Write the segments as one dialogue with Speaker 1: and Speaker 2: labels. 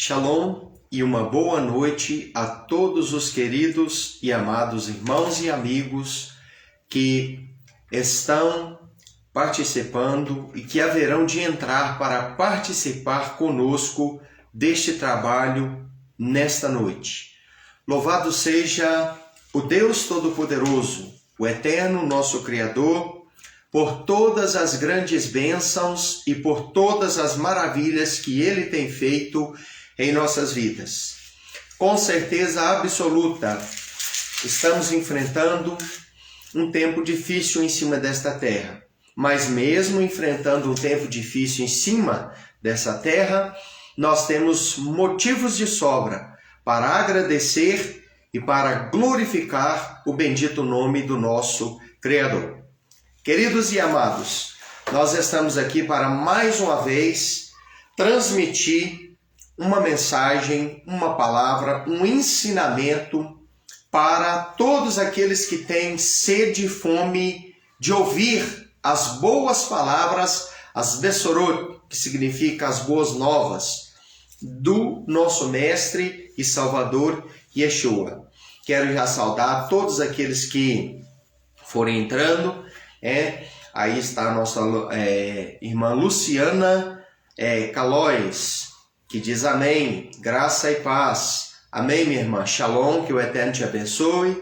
Speaker 1: Shalom e uma boa noite a todos os queridos e amados irmãos e amigos que estão participando e que haverão de entrar para participar conosco deste trabalho nesta noite. Louvado seja o Deus Todo-Poderoso, o Eterno, nosso Criador, por todas as grandes bênçãos e por todas as maravilhas que Ele tem feito em nossas vidas. Com certeza absoluta, estamos enfrentando um tempo difícil em cima desta terra. Mas mesmo enfrentando um tempo difícil em cima dessa terra, nós temos motivos de sobra para agradecer e para glorificar o bendito nome do nosso Criador. Queridos e amados, nós estamos aqui para mais uma vez transmitir uma mensagem, uma palavra, um ensinamento para todos aqueles que têm sede e fome de ouvir as boas palavras, as Bessorot, que significa as boas novas, do nosso Mestre e Salvador Yeshua. Quero já saudar todos aqueles que forem entrando. Aí está a nossa irmã Luciana Calóis, que diz amém, graça e paz. Amém, minha irmã. Shalom, que o Eterno te abençoe.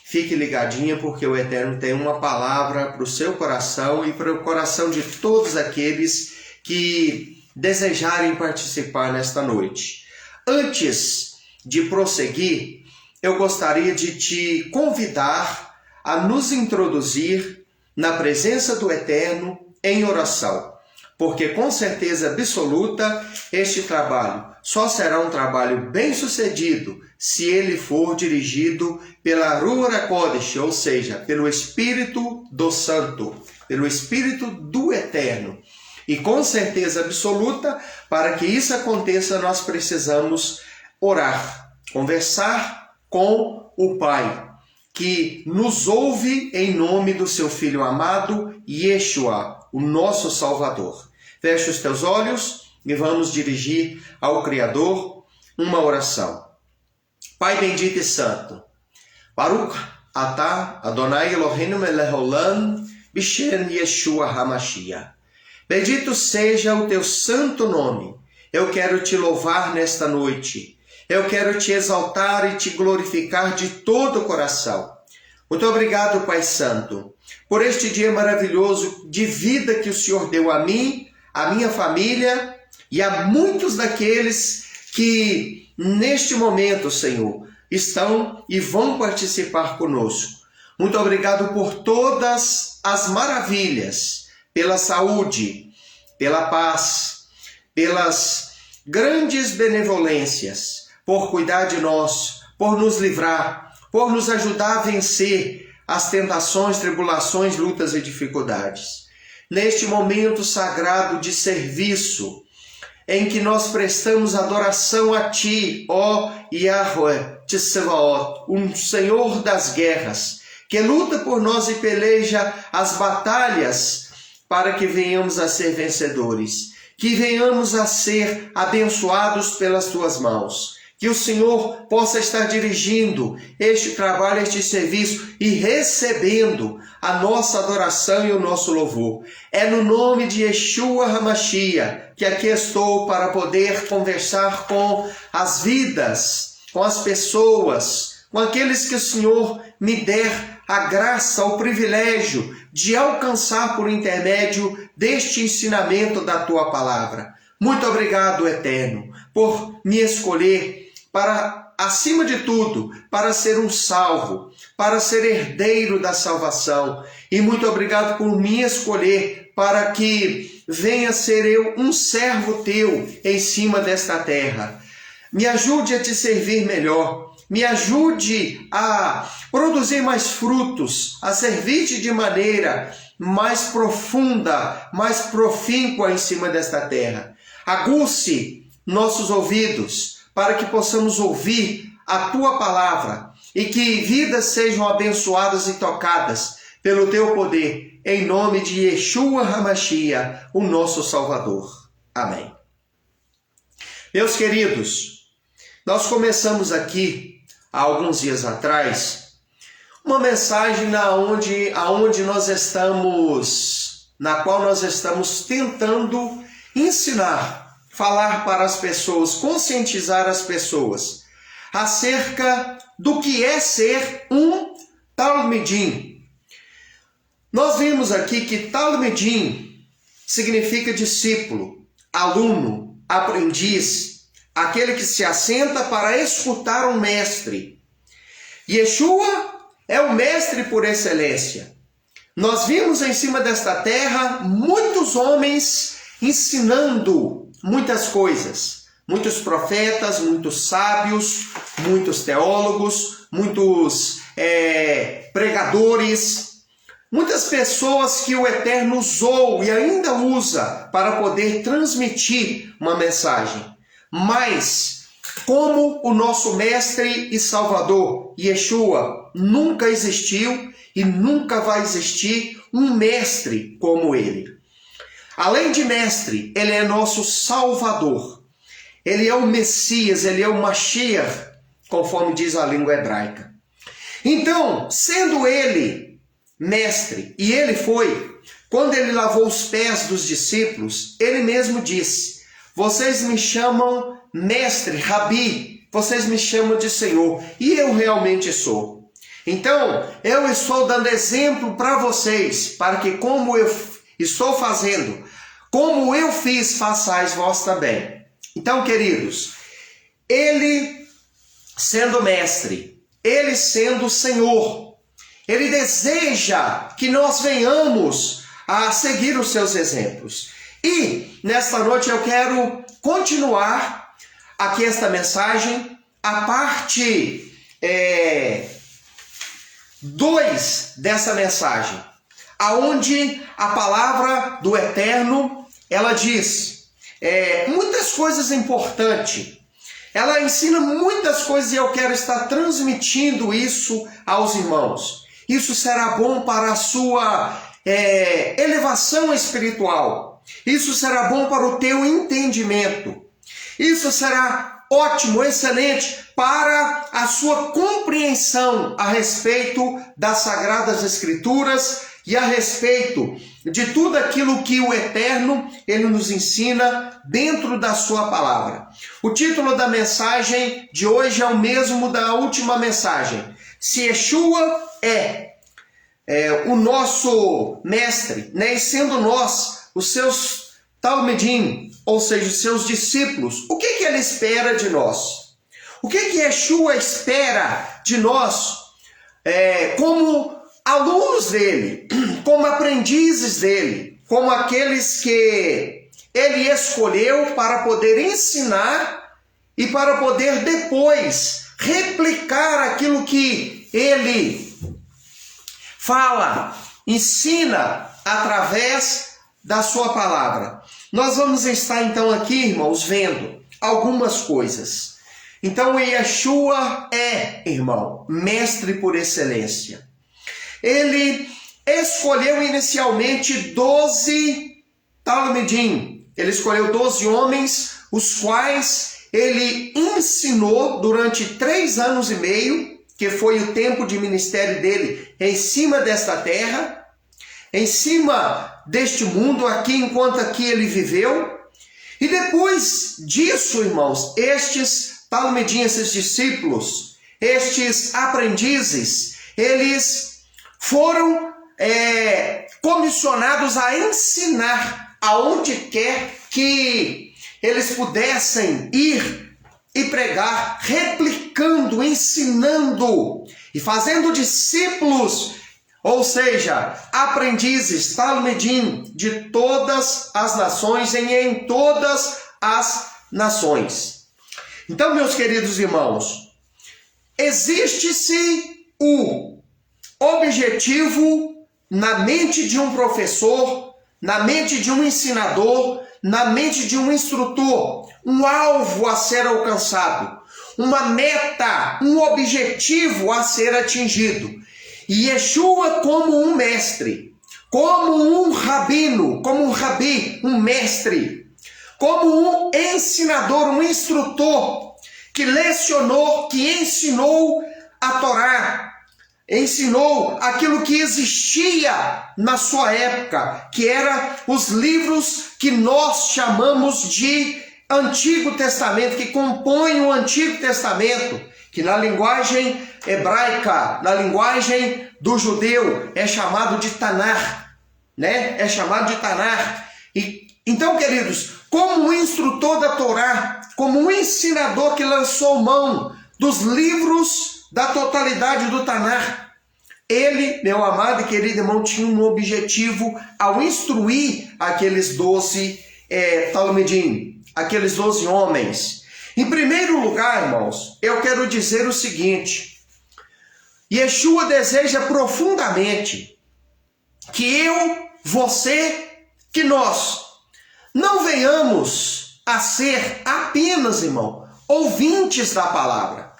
Speaker 1: Fique ligadinha, porque o Eterno tem uma palavra para o seu coração e para o coração de todos aqueles que desejarem participar nesta noite. Antes de prosseguir, eu gostaria de te convidar a nos introduzir na presença do Eterno em oração. Porque com certeza absoluta, este trabalho só será um trabalho bem-sucedido se ele for dirigido pela Ruach HaKodesh, ou seja, pelo Espírito do Santo, pelo Espírito do Eterno. E com certeza absoluta, para que isso aconteça, nós precisamos orar, conversar com o Pai, que nos ouve em nome do seu Filho amado, Yeshua, o nosso Salvador. Feche os teus olhos e vamos dirigir ao Criador uma oração. Pai bendito e santo, Baruch atah Adonai Eloheinu melech haolam b'shem Yeshua HaMashiach. Bendito seja o teu santo nome. Eu quero te louvar nesta noite. Eu quero te exaltar e te glorificar de todo o coração. Muito obrigado, Pai Santo, por este dia maravilhoso de vida que o Senhor deu a mim, a minha família e a muitos daqueles que neste momento, Senhor, estão e vão participar conosco. Muito obrigado por todas as maravilhas, pela saúde, pela paz, pelas grandes benevolências, por cuidar de nós, por nos livrar, por nos ajudar a vencer as tentações, tribulações, lutas e dificuldades. Neste momento sagrado de serviço, em que nós prestamos adoração a Ti, ó Yahweh Tsevaot, um Senhor das guerras, que luta por nós e peleja as batalhas para que venhamos a ser vencedores, que venhamos a ser abençoados pelas Tuas mãos. Que o Senhor possa estar dirigindo este trabalho, este serviço e recebendo a nossa adoração e o nosso louvor. É no nome de Yeshua HaMashiach que aqui estou para poder conversar com as vidas, com as pessoas, com aqueles que o Senhor me der a graça, o privilégio de alcançar por intermédio deste ensinamento da Tua palavra. Muito obrigado, Eterno, por me escolher para, acima de tudo, para ser um salvo, para ser herdeiro da salvação. E muito obrigado por me escolher para que venha ser eu um servo Teu em cima desta terra. Me ajude a Te servir melhor. Me ajude a produzir mais frutos, a servir-Te de maneira mais profunda, mais profíncua em cima desta terra. Aguce nossos ouvidos, para que possamos ouvir a Tua palavra e que vidas sejam abençoadas e tocadas pelo Teu poder, em nome de Yeshua HaMashiach, o nosso Salvador. Amém. Meus queridos, nós começamos aqui, há alguns dias atrás, uma mensagem na qual nós estamos tentando ensinar, falar para as pessoas, conscientizar as pessoas acerca do que é ser um talmidim. Nós vimos aqui que talmidim significa discípulo, aluno, aprendiz, aquele que se assenta para escutar um mestre. Yeshua é o mestre por excelência. Nós vimos em cima desta terra muitos homens ensinando muitas coisas. Muitos profetas, muitos sábios, muitos teólogos, muitos pregadores, muitas pessoas que o Eterno usou e ainda usa para poder transmitir uma mensagem. Mas, como o nosso mestre e salvador, Yeshua, nunca existiu e nunca vai existir um mestre como ele. Além de mestre, ele é nosso salvador. Ele é o Messias, ele é o Mashiach, conforme diz a língua hebraica. Então, sendo ele mestre, e ele foi, quando ele lavou os pés dos discípulos, ele mesmo disse: vocês me chamam mestre, rabi, vocês me chamam de Senhor, e eu realmente sou. Então, eu estou dando exemplo para vocês, para que como eu estou fazendo, como eu fiz, façais vós também. Então, queridos, ele sendo mestre, ele sendo Senhor, ele deseja que nós venhamos a seguir os seus exemplos. E nesta noite eu quero continuar aqui esta mensagem, a parte 2 dessa mensagem, aonde a palavra do Eterno, ela diz muitas coisas importantes. Ela ensina muitas coisas e eu quero estar transmitindo isso aos irmãos. Isso será bom para a sua elevação espiritual. Isso será bom para o teu entendimento. Isso será ótimo, excelente para a sua compreensão a respeito das Sagradas Escrituras e a respeito de tudo aquilo que o Eterno ele nos ensina dentro da sua palavra. O título da mensagem de hoje é o mesmo da última mensagem. Se Yeshua é o nosso mestre, né? E sendo nós os seus talmidim, ou seja, os seus discípulos, o que ele espera de nós? O que Yeshua espera de nós como alunos dele, como aprendizes dele, como aqueles que ele escolheu para poder ensinar e para poder depois replicar aquilo que ele fala, ensina através da sua palavra. Nós vamos estar então aqui, irmãos, vendo algumas coisas. Então, Yeshua irmão, mestre por excelência. Ele escolheu inicialmente 12 talmidim. Ele escolheu 12 homens, os quais ele ensinou durante 3 anos e meio, que foi o tempo de ministério dele em cima desta terra, em cima deste mundo, aqui enquanto aqui ele viveu. E depois disso, irmãos, estes talmidim, esses discípulos, estes aprendizes, eles foram comissionados a ensinar aonde quer que eles pudessem ir e pregar, replicando, ensinando e fazendo discípulos, ou seja, aprendizes, talmidim, de todas as nações e em todas as nações. Então, meus queridos irmãos, existe-se o objetivo na mente de um professor, na mente de um ensinador, na mente de um instrutor, um alvo a ser alcançado, uma meta, um objetivo a ser atingido. E Yeshua como um mestre, como um rabino, como um rabi, um mestre, como um ensinador, um instrutor, que lecionou, que ensinou a Torá, ensinou aquilo que existia na sua época, que eram os livros que nós chamamos de Antigo Testamento, que compõem o Antigo Testamento, que na linguagem hebraica, na linguagem do judeu, é chamado de Tanar, né? É chamado de Tanar. E então, queridos, como um instrutor da Torá, como um ensinador que lançou mão dos livros da totalidade do Tanar, ele, meu amado e querido irmão, tinha um objetivo ao instruir aqueles 12 Talmidim, aqueles 12 homens. Em primeiro lugar, irmãos, eu quero dizer o seguinte: Yeshua deseja profundamente que eu, você, que nós não venhamos a ser apenas, irmão, ouvintes da palavra.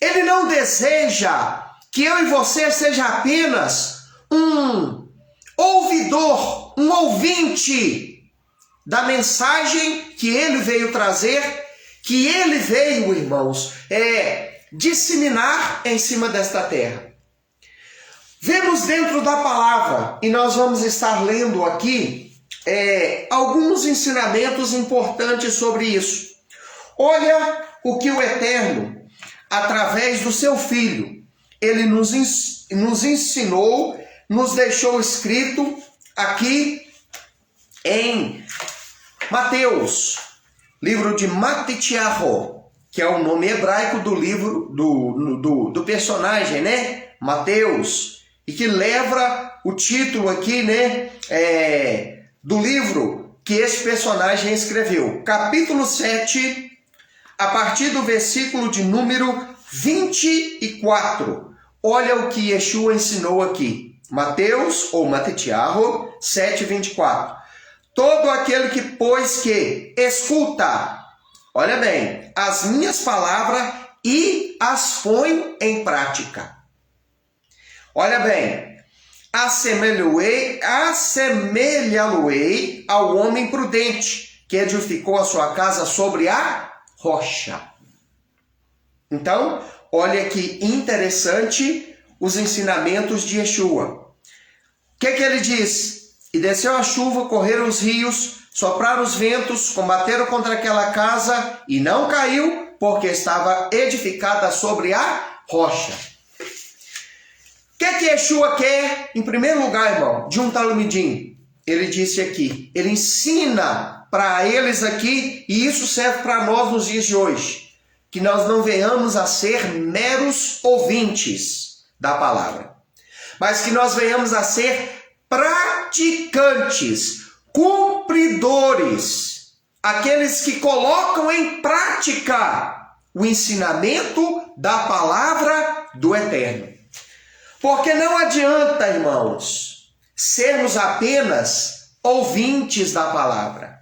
Speaker 1: Ele não deseja que eu e você seja apenas um ouvidor, um ouvinte da mensagem que ele veio trazer, que ele veio, irmãos, disseminar em cima desta terra. Vemos dentro da palavra, e nós vamos estar lendo aqui, alguns ensinamentos importantes sobre isso. Olha o que o Eterno, através do seu Filho, ele nos ensinou, nos deixou escrito aqui em Mateus, livro de Matitiahu, que é o nome hebraico do livro, do personagem, né? Mateus, e que leva o título aqui, né? Do livro que esse personagem escreveu. Capítulo 7, a partir do versículo de número 24. Olha o que Yeshua ensinou aqui. Mateus, ou Matitiahu, 7, 24. Todo aquele que, pois que escuta, olha bem, as minhas palavras e as põe em prática. Olha bem, assemelhá-lo-ei ao homem prudente, que edificou a sua casa sobre a rocha. Então, olha que interessante os ensinamentos de Yeshua. O que ele diz? E desceu a chuva, correram os rios, sopraram os ventos, combateram contra aquela casa e não caiu, porque estava edificada sobre a rocha. O que Yeshua quer, em primeiro lugar, irmão, de um Talmidim? Ele disse aqui, ele ensina para eles aqui, e isso serve para nós nos dias de hoje, que nós não venhamos a ser meros ouvintes da palavra, mas que nós venhamos a ser praticantes, cumpridores, aqueles que colocam em prática o ensinamento da palavra do Eterno. Porque não adianta, irmãos, sermos apenas ouvintes da palavra.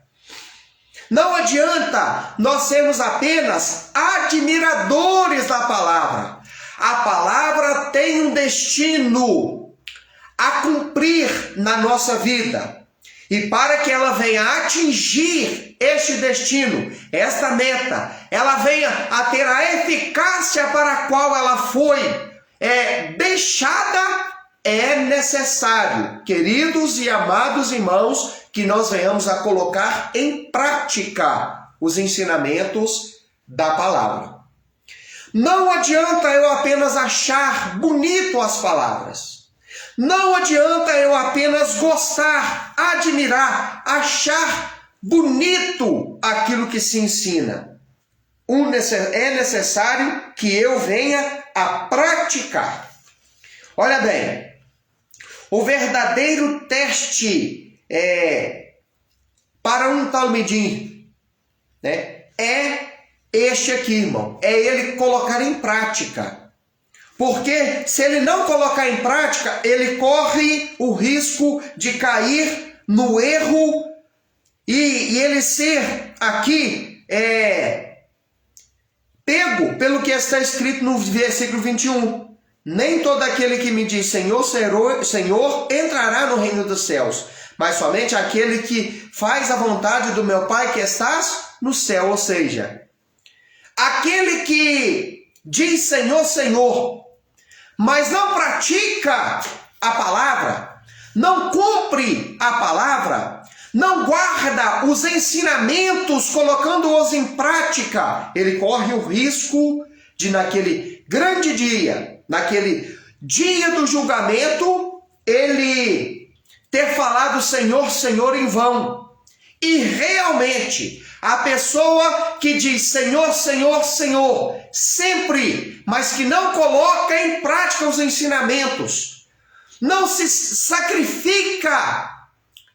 Speaker 1: Não adianta nós sermos apenas admiradores da palavra. A palavra tem um destino a cumprir na nossa vida. E para que ela venha atingir este destino, esta meta, ela venha a ter a eficácia para a qual ela foi deixada, é necessário, queridos e amados irmãos, que nós venhamos a colocar em prática os ensinamentos da palavra. Não adianta eu apenas achar bonito as palavras. Não adianta eu apenas gostar, admirar, achar bonito aquilo que se ensina. É necessário que eu venha a praticar. Olha bem, o verdadeiro teste para um Talmidim, né, é este aqui, irmão. É ele colocar em prática. Porque se ele não colocar em prática, ele corre o risco de cair no erro e ele ser aqui pego pelo que está escrito no versículo 21. Nem todo aquele que me diz Senhor, Senhor, entrará no reino dos céus, mas somente aquele que faz a vontade do meu Pai que estás no céu. Ou seja, aquele que diz Senhor, Senhor, mas não pratica a palavra, não cumpre a palavra, não guarda os ensinamentos colocando-os em prática, ele corre o risco de naquele grande dia, naquele dia do julgamento, ele ter falado Senhor, Senhor em vão. E realmente, a pessoa que diz Senhor, Senhor, Senhor, sempre, mas que não coloca em prática os ensinamentos, não se sacrifica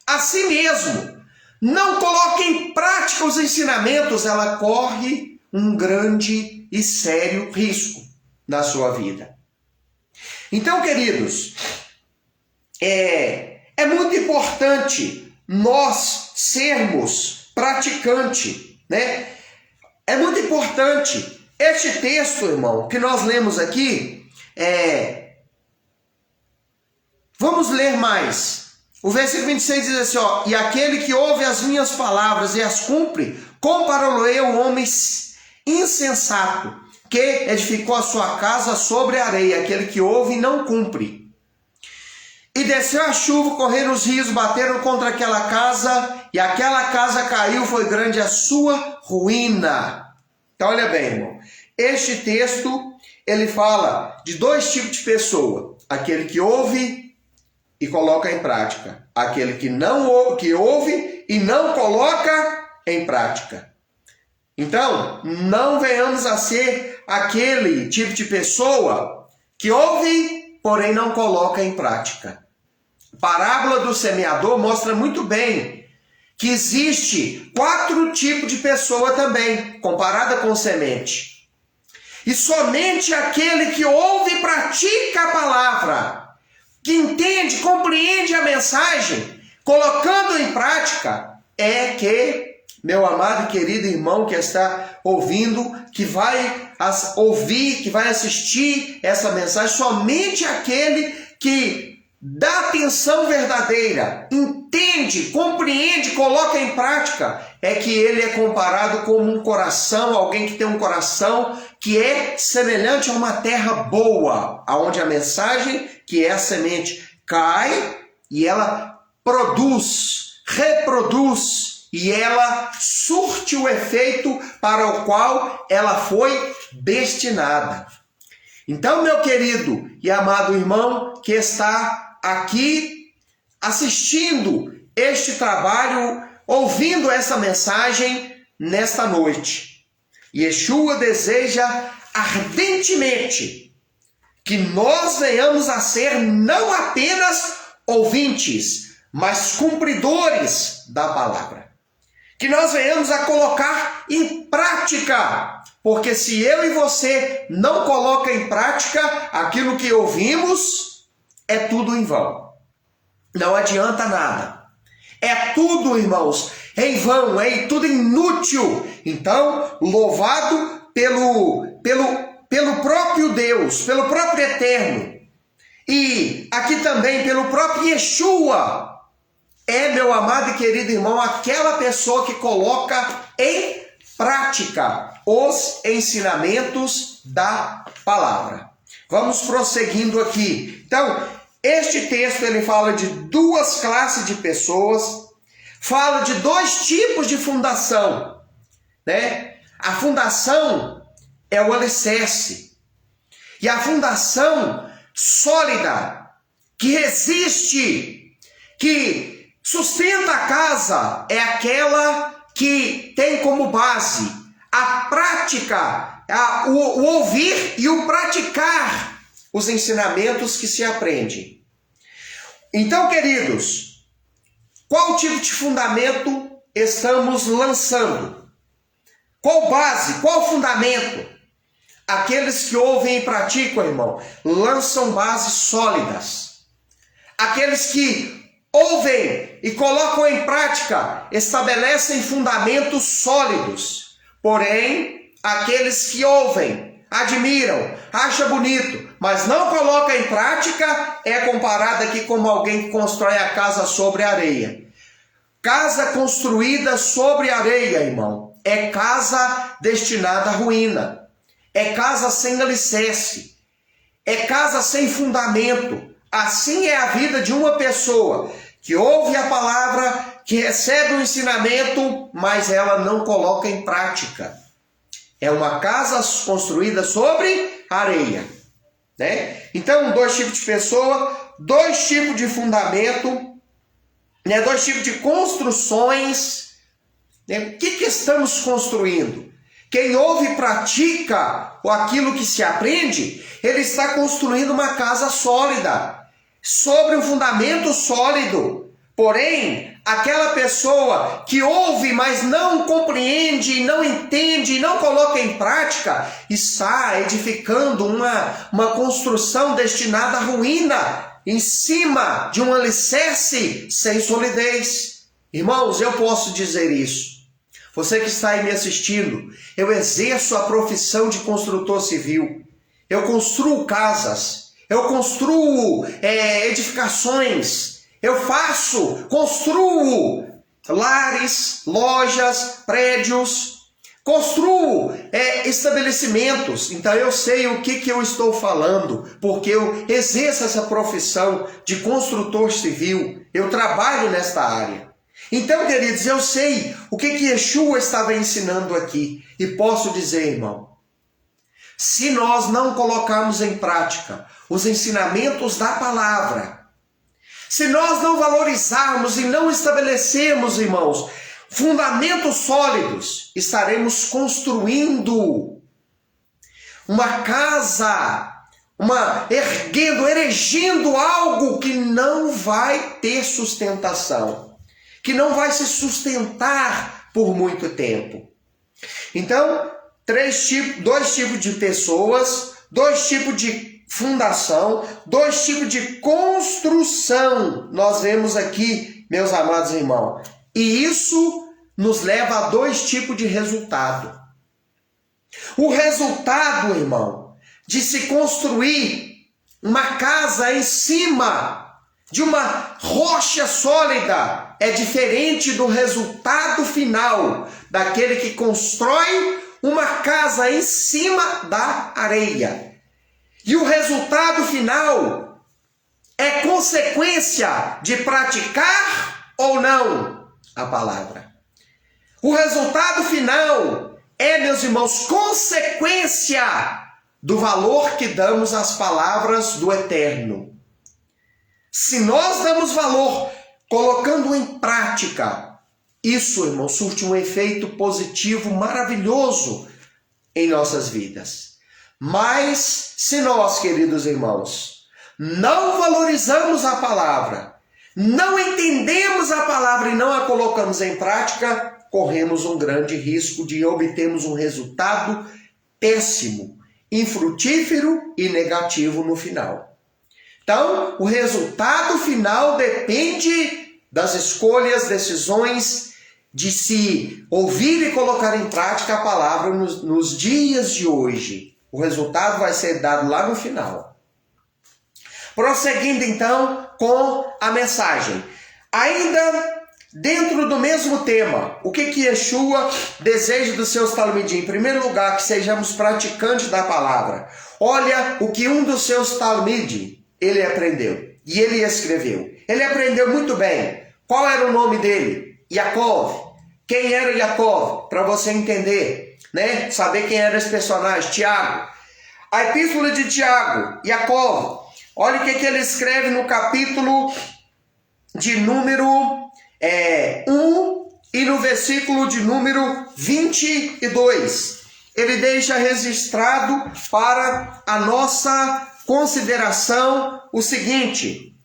Speaker 1: a si mesmo, não coloca em prática os ensinamentos, ela corre um grande e sério risco na sua vida. Então, queridos, é muito importante nós sermos praticantes, né? É muito importante. Este texto, irmão, que nós lemos aqui, vamos ler mais. O versículo 26 diz assim, ó, e aquele que ouve as minhas palavras e as cumpre, compará-lo-ei ao homem insensato, que edificou a sua casa sobre a areia, aquele que ouve e não cumpre. E desceu a chuva, correram os rios, bateram contra aquela casa, e aquela casa caiu, foi grande a sua ruína. Então, olha bem, irmão. Este texto, ele fala de dois tipos de pessoa. Aquele que ouve e coloca em prática. Aquele que ouve e não coloca em prática. Então, não venhamos a ser aquele tipo de pessoa que ouve, porém não coloca em prática. A parábola do semeador mostra muito bem que existe 4 tipos de pessoa também, comparada com semente. E somente aquele que ouve e pratica a palavra, que entende, compreende a mensagem, colocando em prática, é que, meu amado e querido irmão que está ouvindo, que vai ouvir, que vai assistir essa mensagem, somente aquele que dá atenção verdadeira, entende, compreende, coloca em prática, é que ele é comparado como um coração, alguém que tem um coração que é semelhante a uma terra boa, aonde a mensagem, que é a semente, cai e ela produz, reproduz, e ela surte o efeito para o qual ela foi destinada. Então, meu querido e amado irmão que está aqui assistindo este trabalho, ouvindo essa mensagem nesta noite, Yeshua deseja ardentemente que nós venhamos a ser não apenas ouvintes, mas cumpridores da palavra. Que nós venhamos a colocar em prática, porque se eu e você não coloca em prática aquilo que ouvimos, é tudo em vão. Não adianta nada. É tudo, irmãos, em vão, é tudo inútil. Então, louvado pelo próprio Deus, pelo próprio Eterno. E aqui também pelo próprio Yeshua. É, meu amado e querido irmão, aquela pessoa que coloca em prática os ensinamentos da palavra. Vamos prosseguindo aqui. Então, este texto ele fala de 2 classes de pessoas, fala de 2 tipos de fundação, né? A fundação é o alicerce. E a fundação sólida, que resiste, que sustenta a casa, é aquela que tem como base a prática, o ouvir e o praticar os ensinamentos que se aprende. Então, queridos, qual tipo de fundamento estamos lançando? Qual base, qual fundamento? Aqueles que ouvem e praticam, irmão, lançam bases sólidas. Aqueles que ouvem e colocam em prática, estabelecem fundamentos sólidos. Porém, aqueles que ouvem, admiram, acha bonito, mas não coloca em prática, é comparado aqui como alguém que constrói a casa sobre areia. Casa construída sobre areia, irmão, é casa destinada à ruína. É casa sem alicerce. É casa sem fundamento. Assim é a vida de uma pessoa que ouve a palavra, que recebe o ensinamento, mas ela não coloca em prática. É uma casa construída sobre areia, né? Então, dois tipos de pessoa, dois tipos de fundamento, né? Dois tipos de construções. Né? O que estamos construindo? Quem ouve e pratica aquilo que se aprende, ele está construindo uma casa sólida, sobre um fundamento sólido. Porém, aquela pessoa que ouve, mas não compreende, não entende, não coloca em prática, está edificando uma construção destinada à ruína, em cima de um alicerce sem solidez. Irmãos, eu posso dizer isso. Você que está aí me assistindo, eu exerço a profissão de construtor civil. Eu construo casas, eu construo edificações, eu construo lares, lojas, prédios, construo estabelecimentos. Então eu sei o que eu estou falando, porque eu exerço essa profissão de construtor civil, eu trabalho nesta área. Então, queridos, eu sei o que Yeshua estava ensinando aqui. E posso dizer, irmão, se nós não colocarmos em prática os ensinamentos da palavra, se nós não valorizarmos e não estabelecermos, irmãos, fundamentos sólidos, estaremos construindo uma casa, erigindo algo que não vai ter sustentação, que não vai se sustentar por muito tempo. Então, dois tipos de pessoas, dois tipos de fundação, dois tipos de construção, nós vemos aqui, meus amados irmãos. E isso nos leva a dois tipos de resultado. O resultado, irmão, de se construir uma casa em cima de uma rocha sólida é diferente do resultado final daquele que constrói uma casa em cima da areia. E o resultado final é consequência de praticar ou não a palavra. O resultado final é, meus irmãos, consequência do valor que damos às palavras do Eterno. Se nós damos valor colocando em prática, isso, irmão, surte um efeito positivo maravilhoso em nossas vidas. Mas se nós, queridos irmãos, não valorizamos a palavra, não entendemos a palavra e não a colocamos em prática, corremos um grande risco de obtermos um resultado péssimo, infrutífero e negativo no final. Então, o resultado final depende das escolhas, decisões, de se ouvir e colocar em prática a palavra nos dias de hoje. O resultado vai ser dado lá no final. Prosseguindo então com a mensagem. Ainda dentro do mesmo tema, o que Yeshua deseja dos seus talmidim? Em primeiro lugar, que sejamos praticantes da palavra. Olha o que um dos seus talmidim ele aprendeu e ele escreveu. Ele aprendeu muito bem. Qual era o nome dele? Yaakov. Quem era Yaakov? Para você entender, né? Saber quem era esse personagem. Tiago. A epístola de Tiago, Yaakov. Olha o que ele escreve no capítulo de número 1 e no versículo de número 22. Ele deixa registrado para a nossa consideração o seguinte.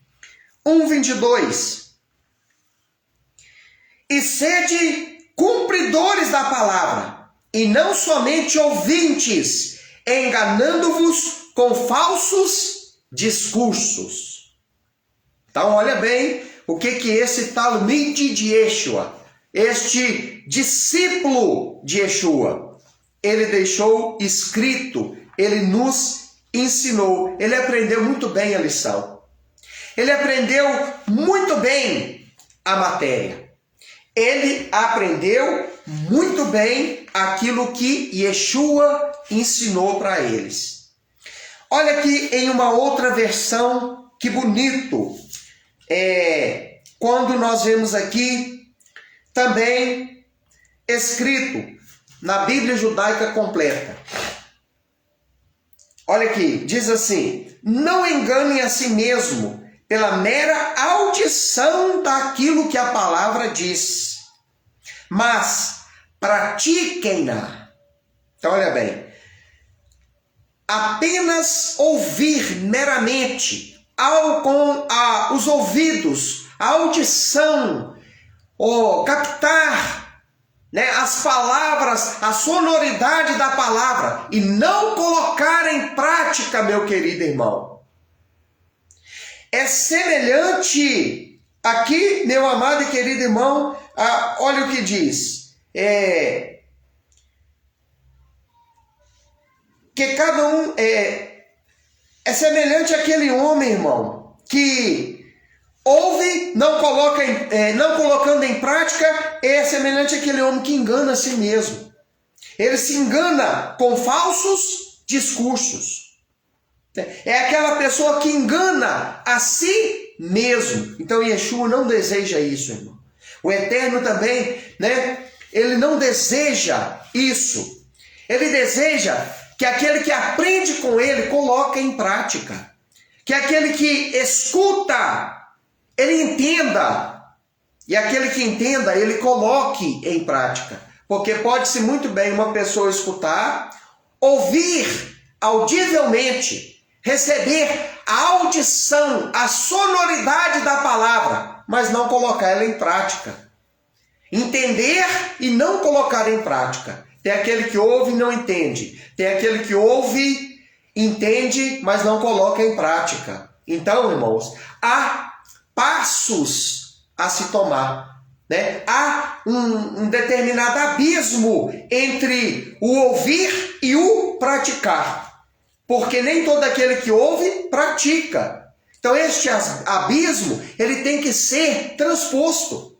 Speaker 1: 1:22. E sede cumpridores da palavra, e não somente ouvintes, enganando-vos com falsos discursos. Então, olha bem o que esse talmide de Yeshua, este discípulo de Yeshua, ele deixou escrito ele nos ensinou. Ele aprendeu muito bem a lição. Ele aprendeu muito bem a matéria. Ele aprendeu muito bem aquilo que Yeshua ensinou para eles. Olha aqui em uma outra versão, que bonito. Quando nós vemos aqui também escrito na Bíblia Judaica Completa. Olha aqui, diz assim: não enganem a si mesmo pela mera audição daquilo que a palavra diz, mas pratiquem-na. Então, olha bem, apenas ouvir meramente, com os ouvidos, a audição, captar, né, as palavras, a sonoridade da palavra, e não colocar em prática, meu querido irmão, é semelhante aqui, meu amado e querido irmão, olha o que diz, que cada um é semelhante àquele homem, irmão, que ouve, não colocando em prática, é semelhante àquele homem que engana a si mesmo. Ele se engana com falsos discursos. É aquela pessoa que engana a si mesmo. Então Yeshua não deseja isso, irmão. O Eterno também, né? Ele não deseja isso. Ele deseja que aquele que aprende com ele coloque em prática. Que aquele que escuta, ele entenda. E aquele que entenda, ele coloque em prática. Porque pode-se muito bem uma pessoa escutar, ouvir audivelmente, receber a audição, a sonoridade da palavra, mas não colocar ela em prática. Entender e não colocar em prática. Tem aquele que ouve e não entende. Tem aquele que ouve, entende, mas não coloca em prática. Então, irmãos, há passos a se tomar, né? Há um determinado abismo entre o ouvir e o praticar. Porque nem todo aquele que ouve pratica. Então este abismo, ele tem que ser transposto.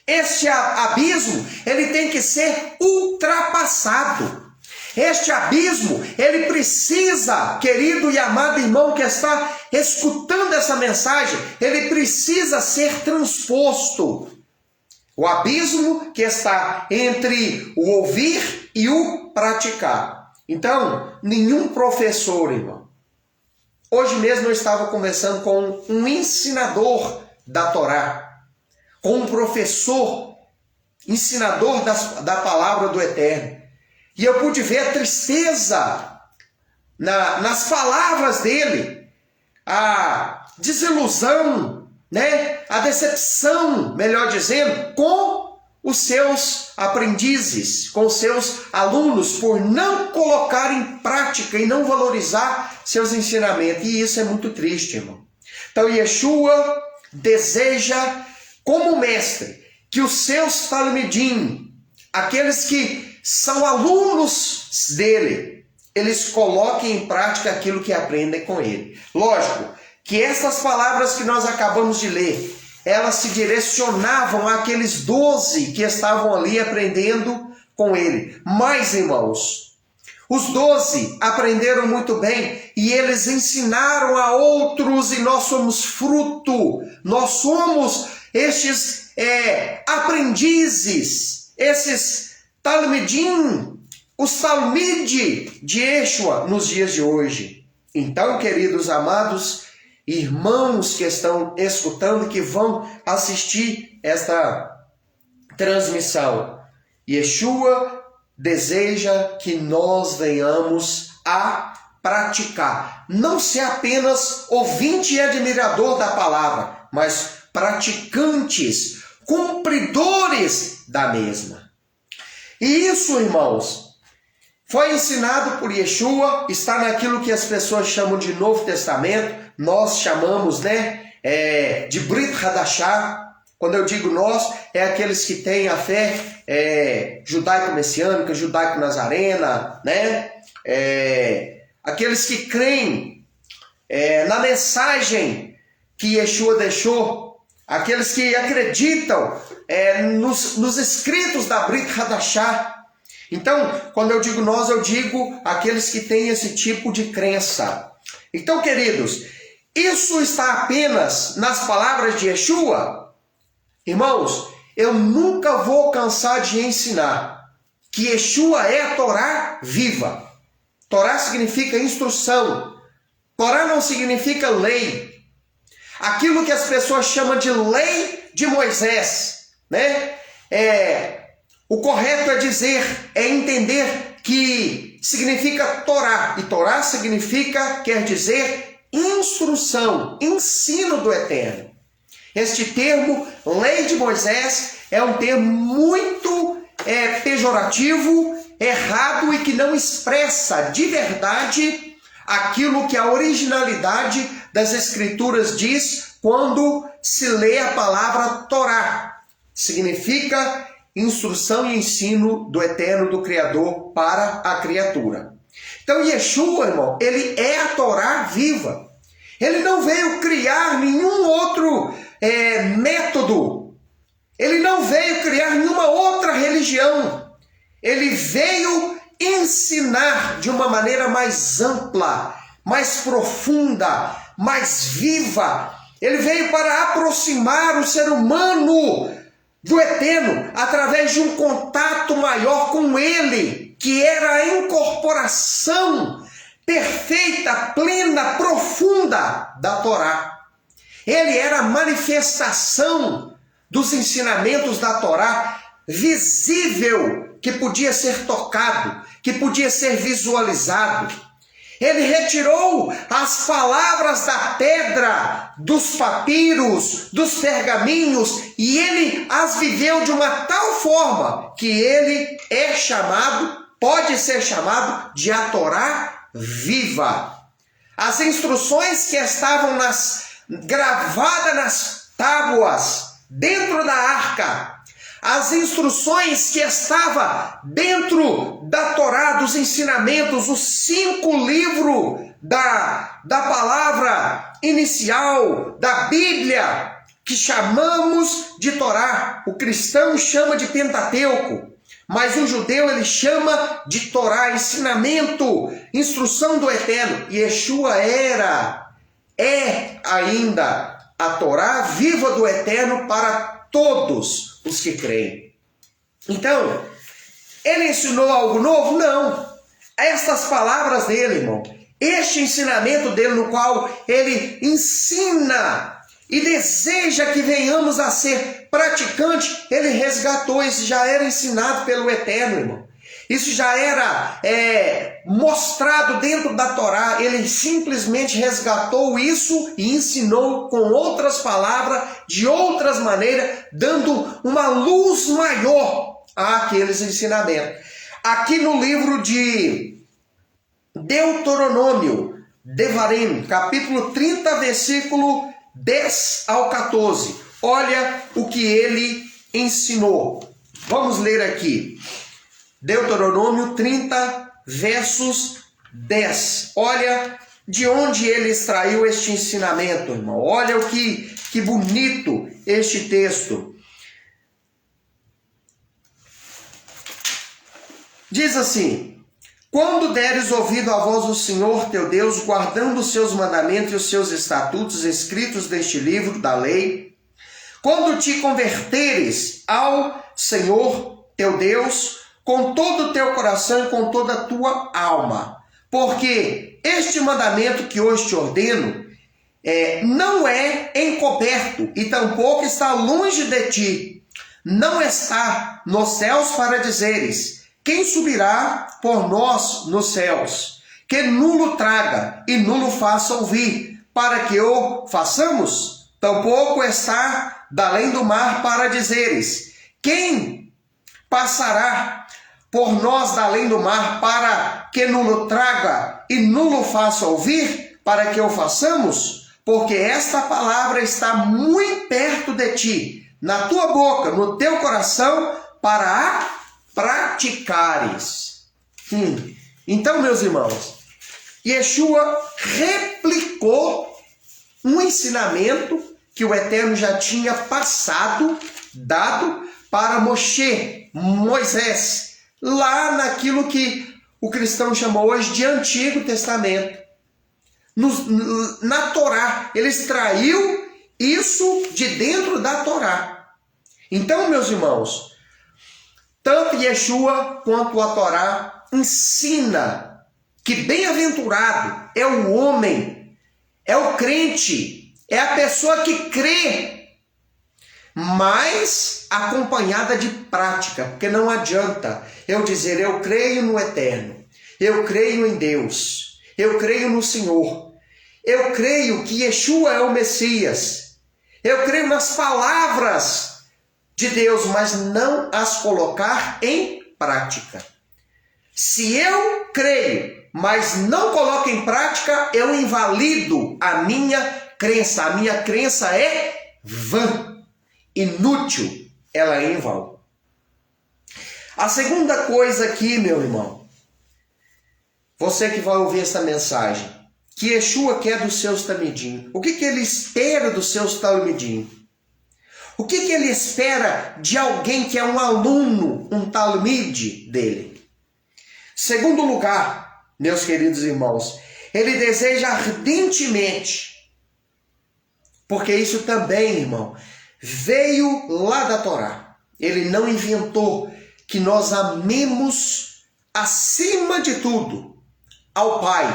Speaker 1: Este abismo, ele tem que ser ultrapassado. Este abismo, ele precisa, querido e amado irmão que está escutando essa mensagem, ele precisa ser transposto. O abismo que está entre o ouvir e o praticar. Então, nenhum professor, irmão. Hoje mesmo eu estava conversando com um ensinador da Torá, com um professor, ensinador da palavra do Eterno. E eu pude ver a tristeza nas palavras dele, a desilusão, né? A decepção, melhor dizendo, com os seus aprendizes, com os seus alunos, por não colocar em prática e não valorizar seus ensinamentos. E isso é muito triste, irmão. Então, Yeshua deseja, como mestre, que os seus talmidim, aqueles que são alunos dele, eles coloquem em prática aquilo que aprendem com ele. Lógico que essas palavras que nós acabamos de ler, elas se direcionavam àqueles 12 que estavam ali aprendendo com ele. Mas, irmãos, os 12 aprenderam muito bem e eles ensinaram a outros, e nós somos fruto, nós somos estes aprendizes, esses talmidim, os talmide de Yeshua nos dias de hoje. Então, queridos amados irmãos que estão escutando, que vão assistir esta transmissão, Yeshua deseja que nós venhamos a praticar, não ser apenas ouvinte e admirador da palavra, mas praticantes, cumpridores da mesma. E isso, irmãos, foi ensinado por Yeshua, está naquilo que as pessoas chamam de Novo Testamento, nós chamamos, né, de Brit Hadashah. Quando eu digo nós, é aqueles que têm a fé judaico-messiânica, judaico-nazarena, né, aqueles que creem na mensagem que Yeshua deixou, aqueles que acreditam nos escritos da Brit Hadashah. Então, quando eu digo nós, eu digo aqueles que têm esse tipo de crença. Então, queridos, isso está apenas nas palavras de Yeshua? Irmãos, eu nunca vou cansar de ensinar que Yeshua é a Torá viva. Torá significa instrução. Torá não significa lei. Aquilo que as pessoas chamam de lei de Moisés, né? O correto é entender que significa Torá. E Torá quer dizer instrução, ensino do Eterno. Este termo, lei de Moisés, é um termo muito pejorativo, errado e que não expressa de verdade aquilo que a originalidade das Escrituras diz quando se lê a palavra Torá. Significa instrução e ensino do Eterno, do Criador para a criatura. Então Yeshua, irmão, ele é a Torá viva. Ele não veio criar nenhum outro método. Ele não veio criar nenhuma outra religião. Ele veio ensinar de uma maneira mais ampla, mais profunda, mais viva. Ele veio para aproximar o ser humano do Eterno através de um contato maior com Ele, que era a incorporação perfeita, plena, profunda da Torá. Ele era a manifestação dos ensinamentos da Torá, visível, que podia ser tocado, que podia ser visualizado. Ele retirou as palavras da pedra, dos papiros, dos pergaminhos, e ele as viveu de uma tal forma que ele pode ser chamado de a Torá viva. As instruções que estavam gravadas nas tábuas, dentro da arca, as instruções que estavam dentro da Torá, dos ensinamentos, os 5 livros da palavra inicial, da Bíblia, que chamamos de Torá. O cristão chama de Pentateuco, mas o judeu ele chama de Torá, ensinamento, instrução do Eterno. E Yeshua é ainda a Torá viva do Eterno para todos os que creem. Então, ele ensinou algo novo? Não. Estas palavras dele, irmão, este ensinamento dele no qual ele ensina e deseja que venhamos a ser praticantes, ele resgatou, isso já era ensinado pelo Eterno, irmão. Isso já era mostrado dentro da Torá. Ele simplesmente resgatou isso e ensinou com outras palavras, de outras maneiras, dando uma luz maior àqueles ensinamentos. Aqui no livro de Deuteronômio, Devarim, capítulo 30, versículo 10 ao 14. Olha o que ele ensinou. Vamos ler aqui. Deuteronômio 30, versos 10. Olha de onde ele extraiu este ensinamento, irmão. Olha que bonito este texto. Diz assim: quando deres ouvido a voz do Senhor teu Deus, guardando os seus mandamentos e os seus estatutos escritos neste livro da lei, quando te converteres ao Senhor teu Deus, com todo o teu coração e com toda a tua alma. Porque este mandamento que hoje te ordeno não é encoberto e tampouco está longe de ti. Não está nos céus para dizeres: quem subirá por nós nos céus? Que nulo traga e nulo faça ouvir, para que o façamos? Tampouco está da além do mar para dizeres: quem passará por nós da além do mar, para que nulo traga e nulo faça ouvir, para que o façamos? Porque esta palavra está muito perto de ti, na tua boca, no teu coração, para a praticares. Então, meus irmãos, Yeshua replicou um ensinamento que o Eterno já tinha dado para Moisés, lá naquilo que o cristão chama hoje de Antigo Testamento. Na Torá, ele extraiu isso de dentro da Torá. Então, meus irmãos, tanto Yeshua quanto a Torá ensina que bem-aventurado é o homem, é o crente, é a pessoa que crê, mas acompanhada de prática, porque não adianta eu dizer eu creio no Eterno, eu creio em Deus, eu creio no Senhor, eu creio que Yeshua é o Messias, eu creio nas palavras de Deus, mas não as colocar em prática. Se eu creio, mas não coloco em prática, eu invalido a minha crença. A minha crença é vã, inútil, ela é em vão. A segunda coisa aqui, meu irmão, você que vai ouvir essa mensagem, que Yeshua quer dos seus talmidim. O que ele espera dos seus talmidim? O que ele espera de alguém que é um aluno, um talmide dele? Segundo lugar, meus queridos irmãos, ele deseja ardentemente, porque isso também, irmão, veio lá da Torá. Ele não inventou que nós amemos acima de tudo ao Pai,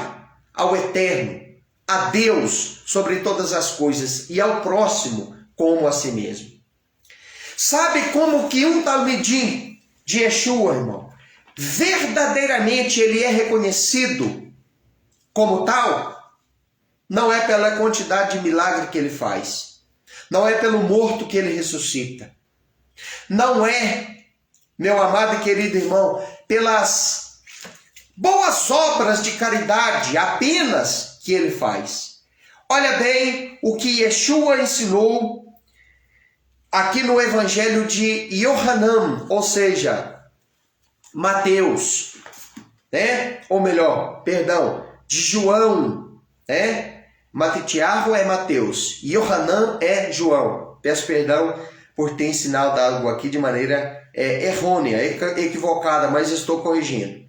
Speaker 1: ao Eterno, a Deus sobre todas as coisas e ao próximo como a si mesmo. Sabe como que um talmidim de Yeshua, irmão, verdadeiramente ele é reconhecido como tal? Não é pela quantidade de milagre que ele faz, não é pelo morto que ele ressuscita, não é, meu amado e querido irmão, pelas boas obras de caridade apenas que ele faz. Olha bem o que Yeshua ensinou aqui no Evangelho de Yohanan, ou seja, Mateus, né? Ou melhor, perdão, de João, né? Matitiarro é Mateus, Yohanan é João. Peço perdão por ter ensinado algo aqui de maneira errônea, equivocada, mas estou corrigindo.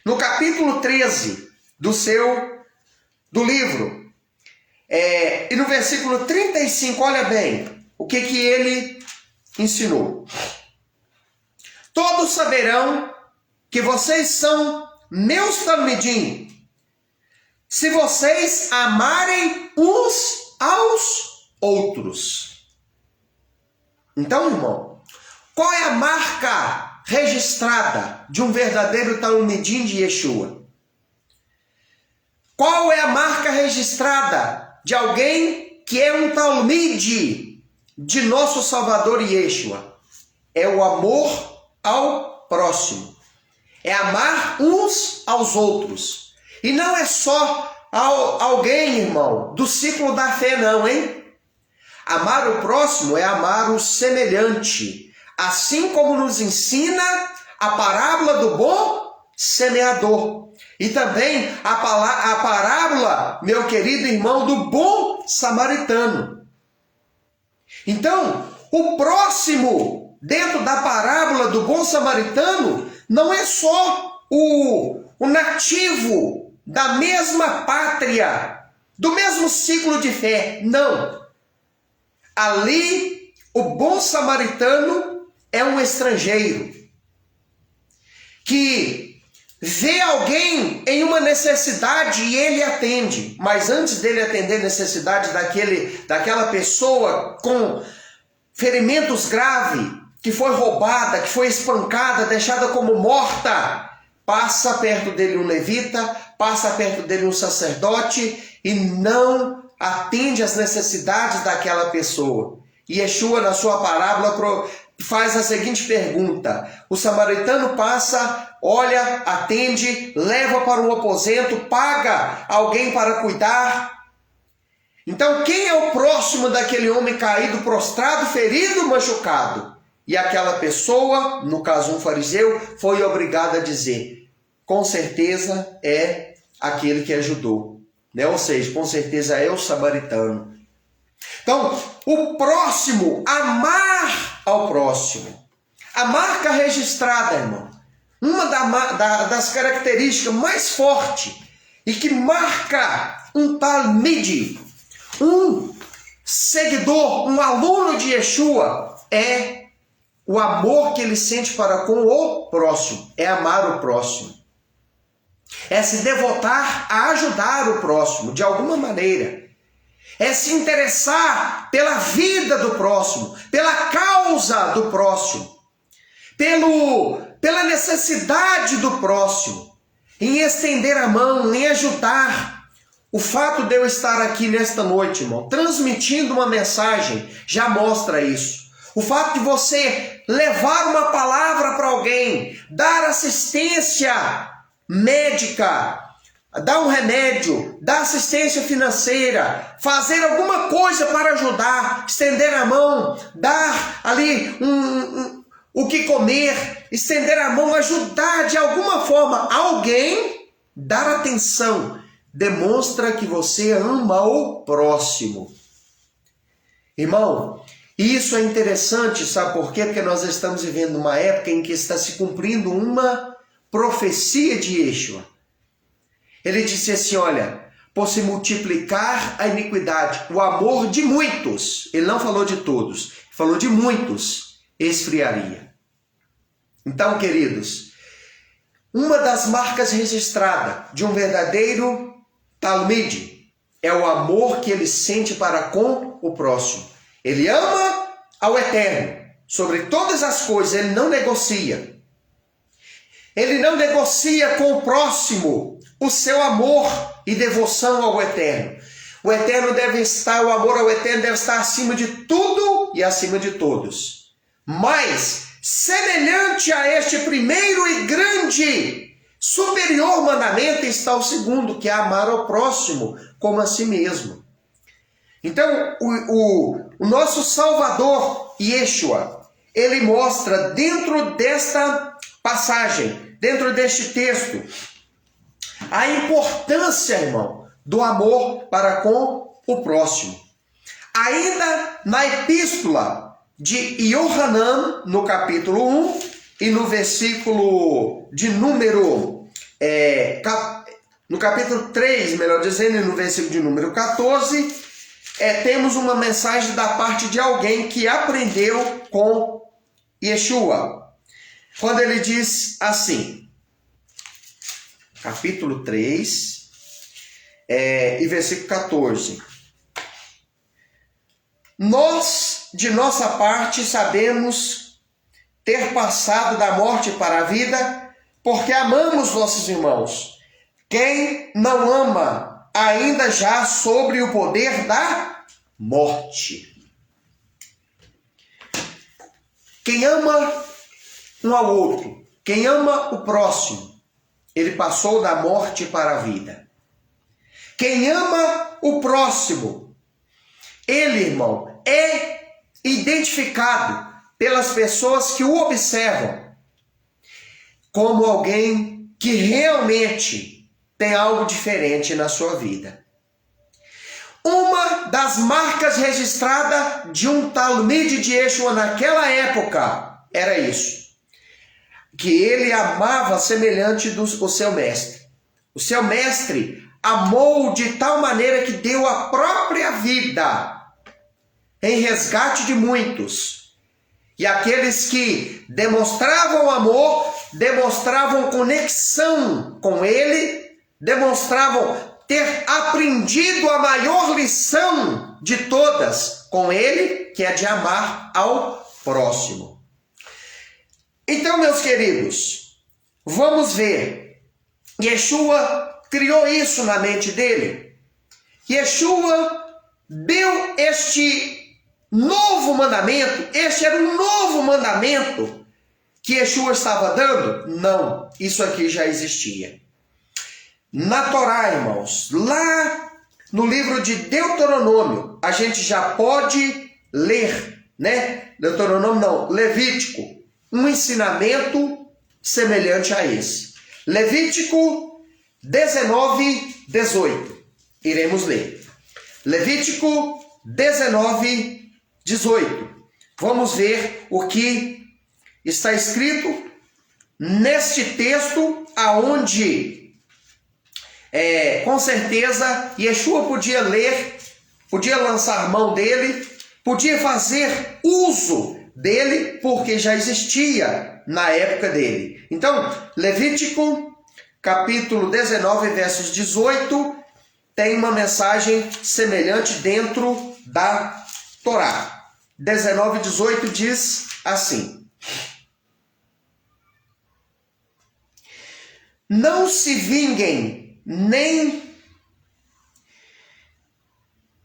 Speaker 1: No capítulo 13 do livro, e no versículo 35, olha bem o que ele ensinou. Todos saberão que vocês são meus talmidim, se vocês amarem uns aos outros. Então, irmão, qual é a marca registrada de um verdadeiro talmidim de Yeshua? Qual é a marca registrada de alguém que é um talmide de nosso Salvador Yeshua? É o amor ao próximo. É amar uns aos outros. E não é só alguém, irmão, do ciclo da fé não, hein? Amar o próximo é amar o semelhante, assim como nos ensina a parábola do bom semeador. E também a parábola, meu querido irmão, do bom samaritano. Então, o próximo, dentro da parábola do bom samaritano, não é só o nativo da mesma pátria, do mesmo ciclo de fé. Não. Ali, o bom samaritano é um estrangeiro que vê alguém em uma necessidade e ele atende. Mas antes dele atender a necessidade daquela pessoa com ferimentos graves, que foi roubada, que foi espancada, deixada como morta, passa perto dele um levita, passa perto dele um sacerdote e não atende às necessidades daquela pessoa. E Yeshua, na sua parábola, faz a seguinte pergunta: o samaritano passa, olha, atende, leva para um aposento, paga alguém para cuidar. Então, quem é o próximo daquele homem caído, prostrado, ferido, machucado? E aquela pessoa, no caso um fariseu, foi obrigado a dizer: com certeza é aquele que ajudou, né? Ou seja, com certeza é o samaritano. Então, o próximo, amar ao próximo. A marca registrada, irmão, uma das características mais fortes e que marca um talmide, um seguidor, um aluno de Yeshua, é o amor que ele sente para com o próximo, é amar o próximo. É se devotar a ajudar o próximo, de alguma maneira. É se interessar pela vida do próximo, pela causa do próximo, pela necessidade do próximo, em estender a mão, em ajudar. O fato de eu estar aqui nesta noite, irmão, transmitindo uma mensagem, já mostra isso. O fato de você levar uma palavra para alguém, dar assistência médica, dar um remédio, dar assistência financeira, fazer alguma coisa para ajudar, estender a mão, dar ali o que comer, estender a mão, ajudar de alguma forma alguém, dar atenção, demonstra que você ama o próximo. Irmão, isso é interessante, sabe por quê? Porque nós estamos vivendo uma época em que está se cumprindo uma profecia de Yeshua. Ele disse assim, olha, por se multiplicar a iniquidade, o amor de muitos, ele não falou de todos, falou de muitos, esfriaria. Então, queridos, uma das marcas registradas de um verdadeiro talmide é o amor que ele sente para com o próximo. Ele ama ao Eterno sobre todas as coisas, ele não negocia. Ele não negocia com o próximo o seu amor e devoção ao Eterno. O Eterno deve estar, o amor ao Eterno deve estar acima de tudo e acima de todos. Mas, semelhante a este primeiro e grande, superior mandamento, está o segundo, que é amar ao próximo como a si mesmo. Então, o nosso Salvador, Yeshua, ele mostra dentro desta passagem, dentro deste texto, a importância, irmão, do amor para com o próximo. Ainda na epístola de Yohanan, no capítulo 1 e no versículo de número, no capítulo 3, melhor dizendo, e no versículo de número 14, temos uma mensagem da parte de alguém que aprendeu com Yeshua. Quando ele diz assim, capítulo 3, e versículo 14. Nós, de nossa parte, sabemos ter passado da morte para a vida, porque amamos nossos irmãos. Quem não ama, ainda já sobre o poder da morte. Quem ama um ao outro, quem ama o próximo, ele passou da morte para a vida. Quem ama o próximo, ele, irmão, é identificado pelas pessoas que o observam como alguém que realmente tem algo diferente na sua vida. Uma das marcas registradas de um talmide de Yeshua naquela época era isso, que ele amava semelhante do seu mestre. O seu mestre amou de tal maneira que deu a própria vida em resgate de muitos. E aqueles que demonstravam amor, demonstravam conexão com ele, demonstravam ter aprendido a maior lição de todas com ele, que é de amar ao próximo. Então, meus queridos, vamos ver. Yeshua criou isso na mente dele. Yeshua deu este novo mandamento. Este era um novo mandamento que Yeshua estava dando? Não, isso aqui já existia. Na Torá, irmãos, lá no livro de Deuteronômio, a gente já pode ler, né? Deuteronômio não, Levítico, um ensinamento semelhante a esse. Levítico 19, 18. Iremos ler. Levítico 19, 18. Vamos ver o que está escrito neste texto, aonde com certeza Yeshua podia ler, podia lançar mão dele, podia fazer uso dele, porque já existia na época dele. Então, Levítico capítulo 19, versos 18, tem uma mensagem semelhante dentro da Torá. 19, 18 diz assim: não se vinguem,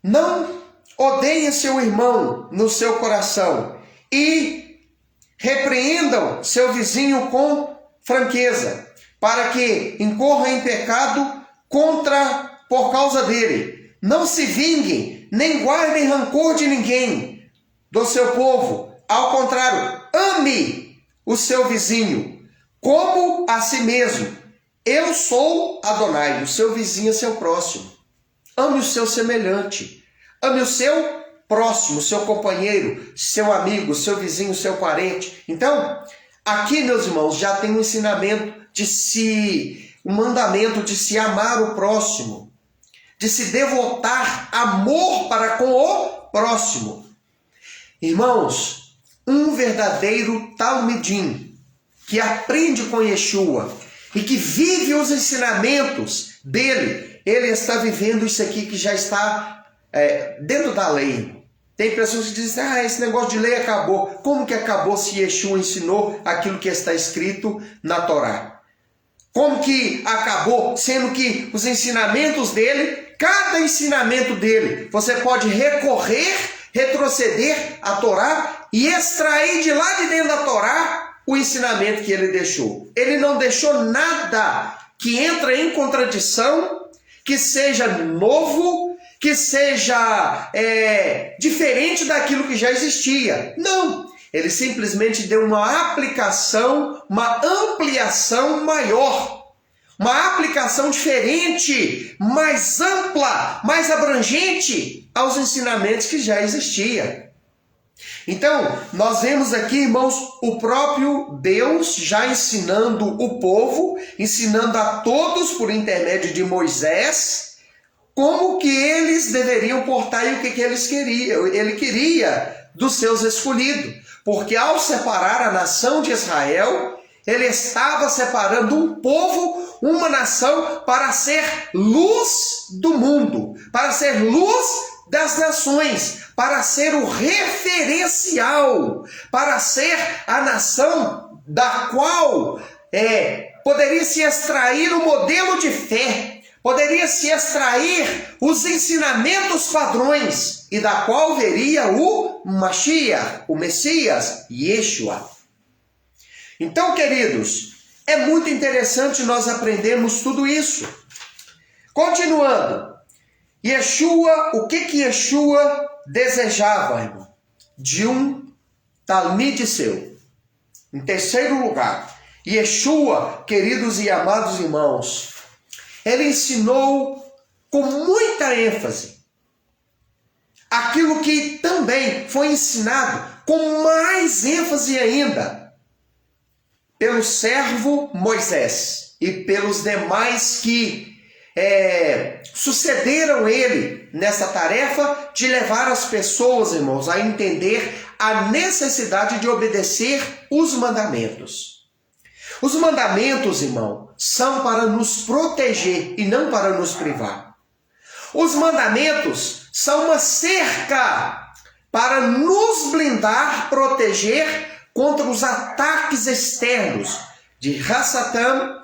Speaker 1: não odeiem seu irmão no seu coração e repreendam seu vizinho com franqueza, para que incorra em pecado por causa dele. Não se vinguem, nem guardem rancor de ninguém do seu povo. Ao contrário, ame o seu vizinho como a si mesmo. Eu sou Adonai. O seu vizinho é seu próximo. Ame o seu semelhante. Ame o seu próximo, seu companheiro, seu amigo, seu vizinho, seu parente. Então, aqui, meus irmãos, já tem um ensinamento um mandamento de se amar o próximo, de se devotar amor para com o próximo. Irmãos, um verdadeiro talmidim que aprende com Yeshua e que vive os ensinamentos dele, ele está vivendo isso aqui que já está dentro da lei. Tem pessoas que dizem, esse negócio de lei acabou. Como que acabou se Yeshua ensinou aquilo que está escrito na Torá? Como que acabou, sendo que os ensinamentos dele, cada ensinamento dele, você pode retroceder à Torá e extrair de lá de dentro da Torá o ensinamento que ele deixou. Ele não deixou nada que entra em contradição, que seja novo, que seja diferente daquilo que já existia. Não! Ele simplesmente deu uma aplicação, uma ampliação maior, uma aplicação diferente, mais ampla, mais abrangente aos ensinamentos que já existiam. Então, nós vemos aqui, irmãos, o próprio Deus já ensinando o povo, ensinando a todos por intermédio de Moisés, como que eles deveriam portar e o que eles queriam. Ele queria dos seus escolhidos. Porque ao separar a nação de Israel, ele estava separando um povo, uma nação, para ser luz do mundo, para ser luz das nações, para ser o referencial, para ser a nação da qual poderia se extrair o modelo de fé, poderia se extrair os ensinamentos padrões, e da qual veria o Mashiach, o Messias, Yeshua. Então, queridos, é muito interessante nós aprendermos tudo isso. Continuando, Yeshua, o que Yeshua desejava, irmão? De um talmide seu. Em terceiro lugar, Yeshua, queridos e amados irmãos, ele ensinou com muita ênfase aquilo que também foi ensinado com mais ênfase ainda pelo servo Moisés e pelos demais que sucederam ele nessa tarefa de levar as pessoas, irmãos, a entender a necessidade de obedecer os mandamentos. Os mandamentos, irmão, são para nos proteger e não para nos privar. Os mandamentos são uma cerca para nos blindar, proteger contra os ataques externos de Hasatan,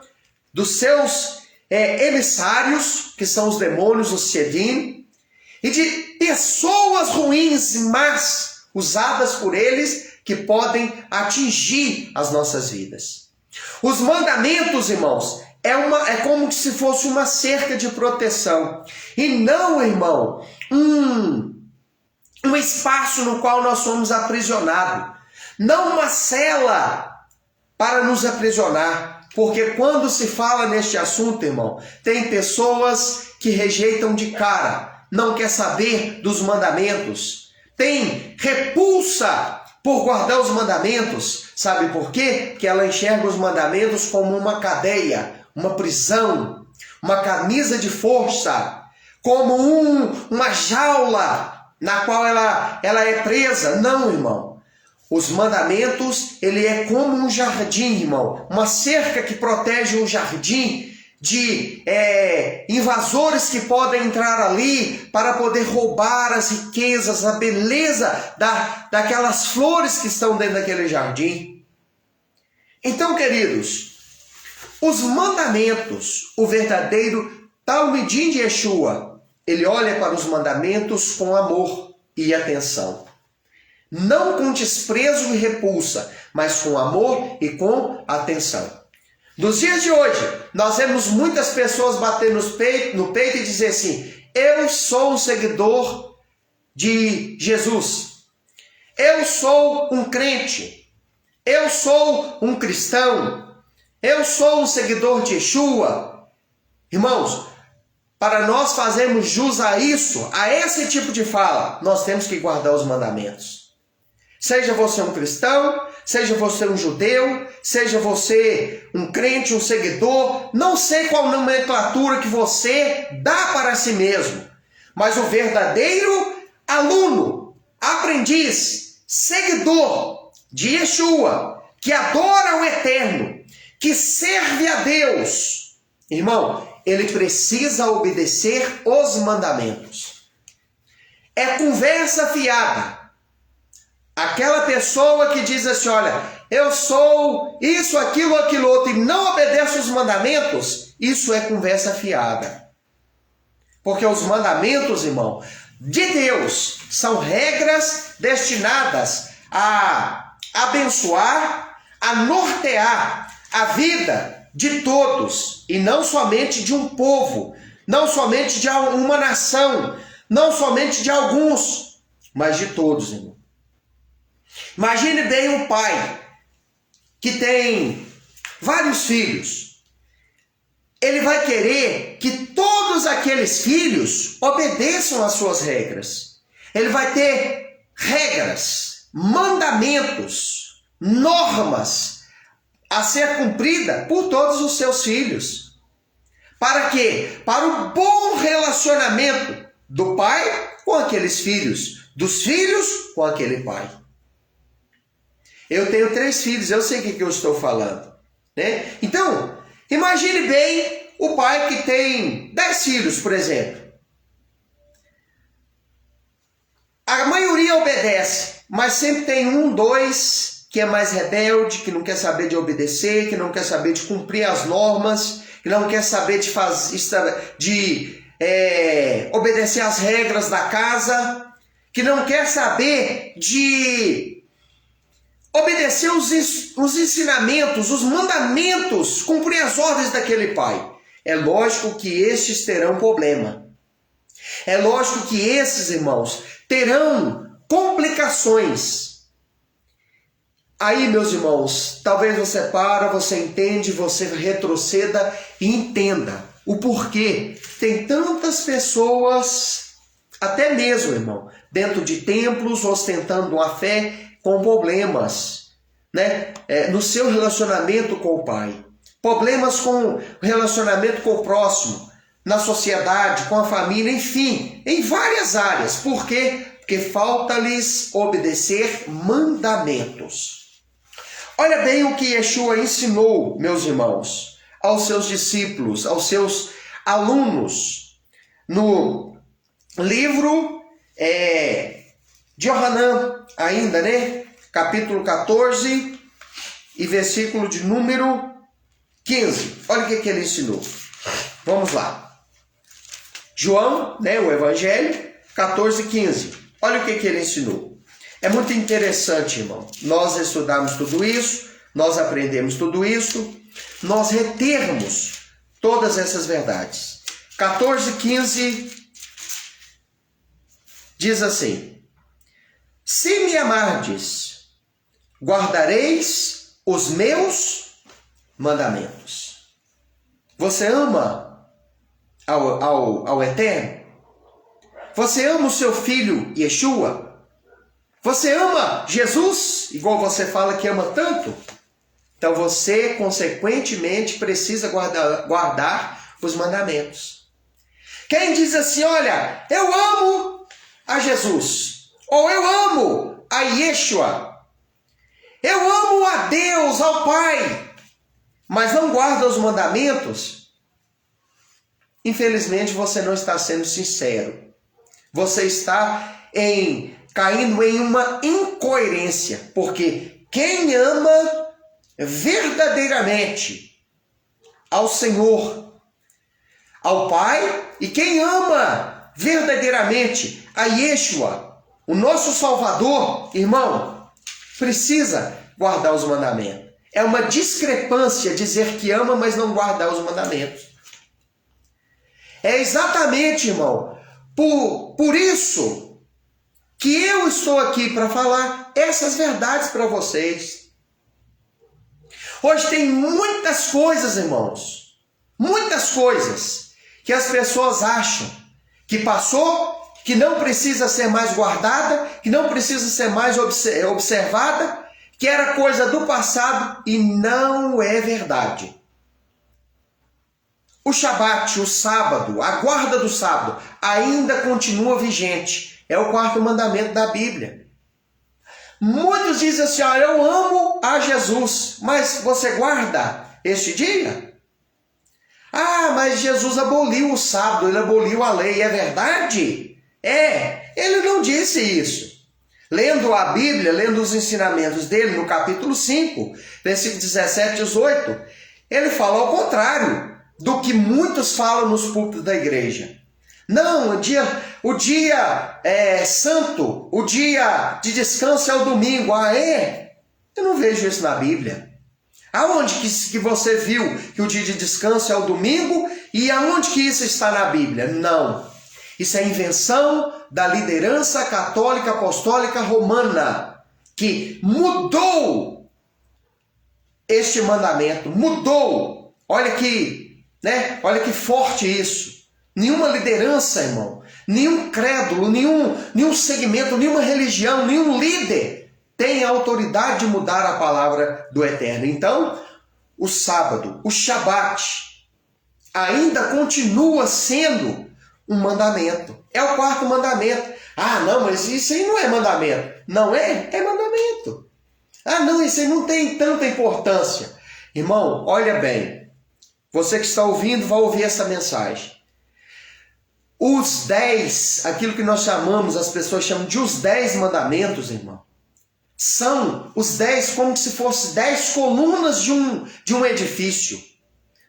Speaker 1: dos seus emissários, que são os demônios, os Shedim, e de pessoas ruins e más usadas por eles que podem atingir as nossas vidas. Os mandamentos, irmãos, é como se fosse uma cerca de proteção. E não, irmão, um espaço no qual nós somos aprisionados. Não uma cela para nos aprisionar. Porque quando se fala neste assunto, irmão, tem pessoas que rejeitam de cara, não quer saber dos mandamentos, tem repulsa por guardar os mandamentos. Sabe por quê? Porque ela enxerga os mandamentos como uma cadeia, uma prisão, uma camisa de força, como uma jaula na qual ela é presa. Não, irmão. Os mandamentos, ele é como um jardim, irmão. Uma cerca que protege um jardim de invasores que podem entrar ali para poder roubar as riquezas, a beleza daquelas flores que estão dentro daquele jardim. Então, queridos, os mandamentos, o verdadeiro Talmidim de Yeshua, ele olha para os mandamentos com amor e atenção. Não com desprezo e repulsa, mas com amor e com atenção. Nos dias de hoje, nós vemos muitas pessoas bater no peito e dizer assim: eu sou um seguidor de Jesus. Eu sou um crente. Eu sou um cristão. Eu sou um seguidor de Yeshua. Irmãos, para nós fazermos jus a isso, a esse tipo de fala, nós temos que guardar os mandamentos. Seja você um cristão, seja você um judeu, seja você um crente, um seguidor, não sei qual nomenclatura que você dá para si mesmo, mas o verdadeiro aluno, aprendiz, seguidor de Yeshua, que adora o Eterno, que serve a Deus, irmão, ele precisa obedecer os mandamentos. É conversa fiada. Aquela pessoa que diz assim: olha, eu sou isso, aquilo, aquilo outro, e não obedece os mandamentos, isso é conversa fiada. Porque os mandamentos, irmão, de Deus, são regras destinadas a abençoar, a nortear a vida de todos, e não somente de um povo, não somente de uma nação, não somente de alguns, mas de todos, irmão. Imagine bem um pai que tem vários filhos. Ele vai querer que todos aqueles filhos obedeçam às suas regras. Ele vai ter regras, mandamentos, normas a ser cumprida por todos os seus filhos. Para quê? Para o bom relacionamento do pai com aqueles filhos, dos filhos com aquele pai. Eu tenho 3 filhos, eu sei o que eu estou falando, né? Então, imagine bem o pai que tem 10 filhos, por exemplo. A maioria obedece, mas sempre tem 1, 2 que é mais rebelde, que não quer saber de obedecer, que não quer saber de cumprir as normas, que não quer saber de obedecer às regras da casa, que não quer saber de obedecer os ensinamentos, os mandamentos, cumprir as ordens daquele pai. É lógico que estes terão problema. É lógico que esses, irmãos, terão complicações. Aí, meus irmãos, talvez você entende, você retroceda e entenda o porquê. Tem tantas pessoas, até mesmo, irmão, dentro de templos, ostentando a fé, com problemas, né? No seu relacionamento com o pai, problemas com o relacionamento com o próximo, na sociedade, com a família, enfim, em várias áreas. Por quê? Porque falta-lhes obedecer mandamentos. Olha bem o que Yeshua ensinou, meus irmãos, aos seus discípulos, aos seus alunos, no livro de Yohanan, ainda, né? Capítulo 14 e versículo de número 15. Olha o que ele ensinou. Vamos lá. João, né? O Evangelho, 14, 15. Olha o que ele ensinou. É muito interessante, irmão. Nós estudamos tudo isso, nós aprendemos tudo isso, nós retermos todas essas verdades. 14, 15 diz assim: se me amardes, guardareis os meus mandamentos. Você ama ao Eterno? Você ama o seu filho Yeshua? Você ama Jesus, igual você fala que ama tanto? Então você, consequentemente, precisa guardar os mandamentos. Quem diz assim, olha, eu amo a Jesus, ou eu amo a Yeshua, eu amo a Deus, ao Pai, mas não guarda os mandamentos, infelizmente você não está sendo sincero. Você está caindo em uma incoerência, porque quem ama verdadeiramente ao Senhor, ao Pai, e quem ama verdadeiramente a Yeshua, o nosso Salvador, irmão, precisa guardar os mandamentos. É uma discrepância dizer que ama, mas não guardar os mandamentos. É exatamente, irmão, por isso que eu estou aqui para falar essas verdades para vocês. Hoje tem muitas coisas, irmãos, muitas coisas que as pessoas acham que passou, que não precisa ser mais guardada, que não precisa ser mais observada, que era coisa do passado, e não é verdade. O Shabat, o sábado, a guarda do sábado, ainda continua vigente. É o 4º mandamento da Bíblia. Muitos dizem assim, eu amo a Jesus, mas você guarda este dia? Ah, mas Jesus aboliu o sábado, ele aboliu a lei, é verdade? Ele não disse isso. Lendo a Bíblia, lendo os ensinamentos dele no capítulo 5, versículo 17 e 18, ele fala ao contrário do que muitos falam nos púlpitos da igreja. Não, o dia santo, o dia de descanso é o domingo. Eu não vejo isso na Bíblia. Aonde que você viu que o dia de descanso é o domingo e aonde que isso está na Bíblia? Não. Isso é invenção da liderança católica apostólica romana, que mudou este mandamento, mudou. Olha que forte isso. Nenhuma liderança, irmão, nenhum crédulo, nenhum segmento, nenhuma religião, nenhum líder tem a autoridade de mudar a palavra do Eterno. Então, o sábado, o Shabat, ainda continua sendo um mandamento. É o 4º mandamento. Ah, não, mas isso aí não é mandamento. Não é? É mandamento. Ah, não, isso aí não tem tanta importância. Irmão, olha bem. Você que está ouvindo, vai ouvir essa mensagem. Os 10, aquilo que nós chamamos, as pessoas chamam de os 10 mandamentos, irmão, são os 10 como se fossem 10 colunas de um edifício.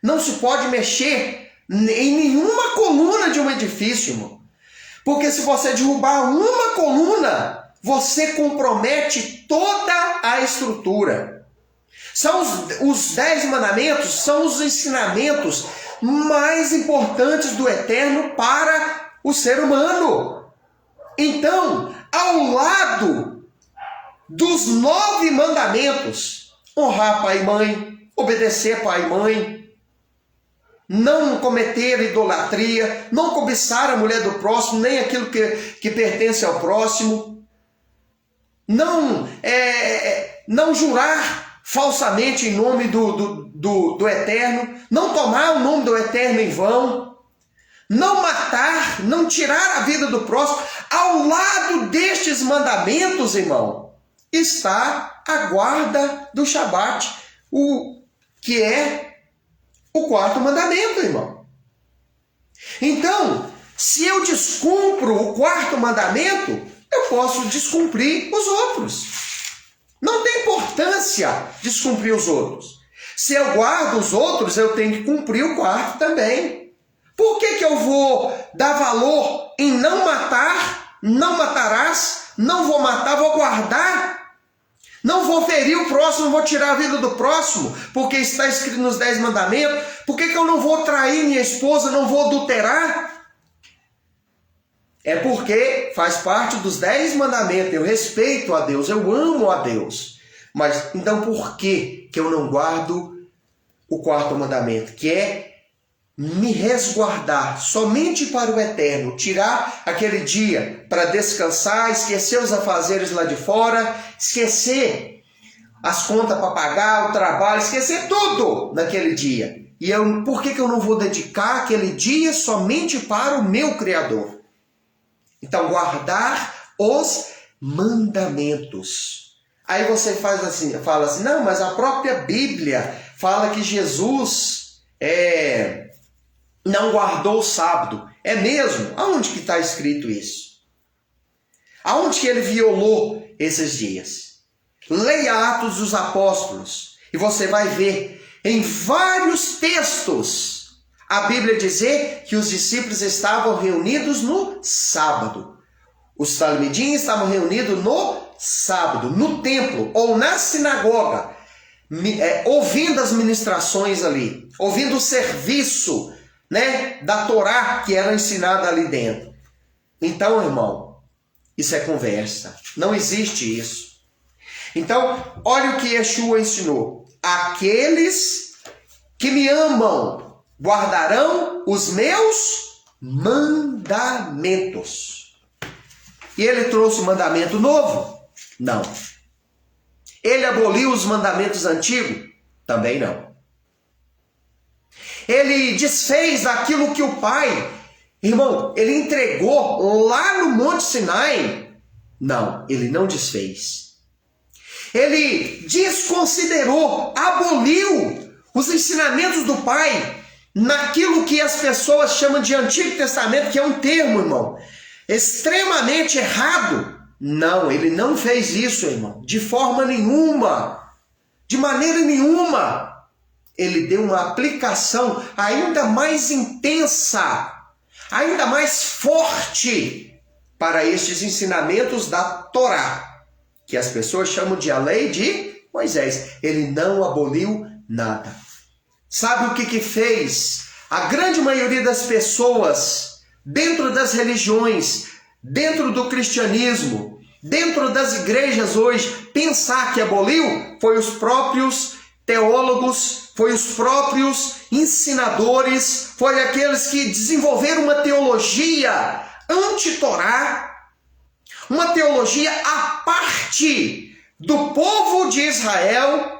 Speaker 1: Não se pode mexer em nenhuma coluna de um edifício, irmão. Porque se você derrubar uma coluna, você compromete toda a estrutura. São os 10 mandamentos, são os ensinamentos mais importantes do Eterno para o ser humano. Então, ao lado dos 9 mandamentos, honrar pai e mãe, obedecer pai e mãe, não cometer idolatria, não cobiçar a mulher do próximo, nem aquilo que pertence ao próximo, não jurar falsamente em nome do Eterno, não tomar o nome do Eterno em vão, não matar, não tirar a vida do próximo. Ao lado destes mandamentos, irmão, está a guarda do Shabat, que é o 4º mandamento, irmão. Então, se eu descumpro o 4º mandamento, eu posso descumprir os outros. Não tem importância descumprir os outros. Se eu guardo os outros, eu tenho que cumprir o 4º também. Por que eu vou dar valor em não matar, não matarás, não vou matar, vou guardar? Não vou ferir o próximo, não vou tirar a vida do próximo, porque está escrito nos 10 mandamentos. Por que eu não vou trair minha esposa, não vou adulterar? É porque faz parte dos 10 mandamentos. Eu respeito a Deus, eu amo a Deus. Mas então por que eu não guardo o quarto mandamento, que é me resguardar somente para o eterno, tirar aquele dia para descansar, esquecer os afazeres lá de fora, esquecer as contas para pagar, o trabalho, esquecer tudo naquele dia. E por que eu não vou dedicar aquele dia somente para o meu Criador? Então, guardar os mandamentos. Aí você fala assim, não, mas a própria Bíblia fala que Jesus não guardou o sábado. É mesmo? Aonde que está escrito isso? Aonde que ele violou esses dias? Leia Atos dos Apóstolos e você vai ver em vários textos a Bíblia dizer que os discípulos estavam reunidos no sábado. Os talmidim estavam reunidos no sábado, no templo ou na sinagoga, ouvindo as ministrações ali, ouvindo o serviço, da Torá que era ensinada ali dentro. Então, irmão, isso é conversa. Não existe isso. Então, olha o que Yeshua ensinou. Aqueles que me amam guardarão os meus mandamentos. E ele trouxe um mandamento novo? Não. Ele aboliu os mandamentos antigos? Também não. Ele desfez aquilo que o Pai, irmão, ele entregou lá no Monte Sinai? Não, ele não desfez. Ele desconsiderou, aboliu os ensinamentos do Pai naquilo que as pessoas chamam de Antigo Testamento, que é um termo, irmão, extremamente errado. Não, ele não fez isso, irmão, de forma nenhuma, de maneira nenhuma. Ele deu uma aplicação ainda mais intensa, ainda mais forte para estes ensinamentos da Torá, que as pessoas chamam de a lei de Moisés. Ele não aboliu nada. Sabe o que fez a grande maioria das pessoas dentro das religiões, dentro do cristianismo, dentro das igrejas hoje, pensar que aboliu? Foi os próprios teólogos, foi os próprios ensinadores, foi aqueles que desenvolveram uma teologia anti-Torá, uma teologia à parte do povo de Israel,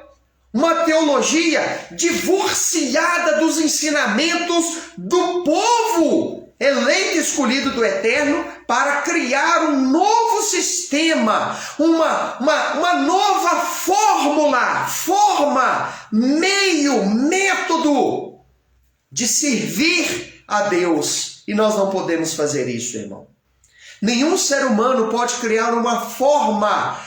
Speaker 1: uma teologia divorciada dos ensinamentos do povo eleito e escolhido do Eterno para criar um novo sistema, uma nova forma, meio, método de servir a Deus. E nós não podemos fazer isso, irmão. Nenhum ser humano pode criar uma forma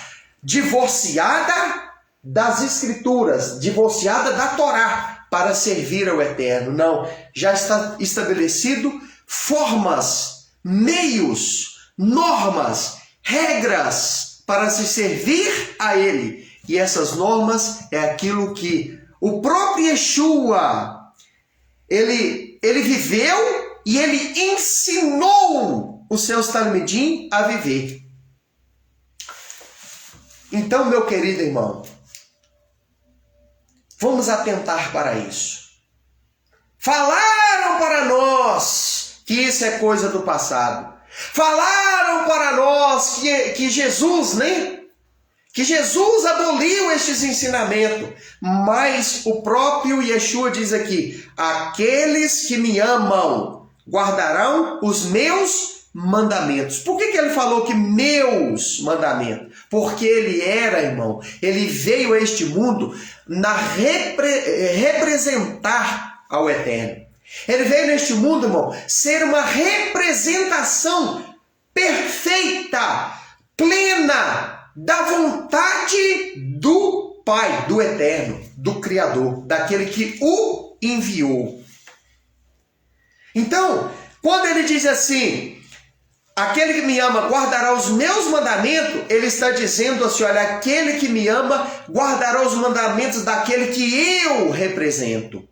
Speaker 1: divorciada das Escrituras, divorciada da Torá, para servir ao Eterno. Não, já está estabelecido formas, meios, normas, regras para se servir a Ele. E essas normas é aquilo que o próprio Yeshua, ele viveu e ele ensinou os seus talmidim a viver. Então, meu querido irmão, vamos atentar para isso. Falaram para nós que isso é coisa do passado. Falaram para nós que Jesus, que Jesus aboliu estes ensinamentos. Mas o próprio Yeshua diz aqui: aqueles que me amam guardarão os meus mandamentos. Por que ele falou que meus mandamentos? Porque ele era, irmão, ele veio a este mundo representar ao Eterno. Ele veio neste mundo, irmão, ser uma representação perfeita, plena da vontade do Pai, do Eterno, do Criador, daquele que o enviou. Então, quando ele diz assim, aquele que me ama guardará os meus mandamentos, ele está dizendo assim, olha, aquele que me ama guardará os mandamentos daquele que eu represento.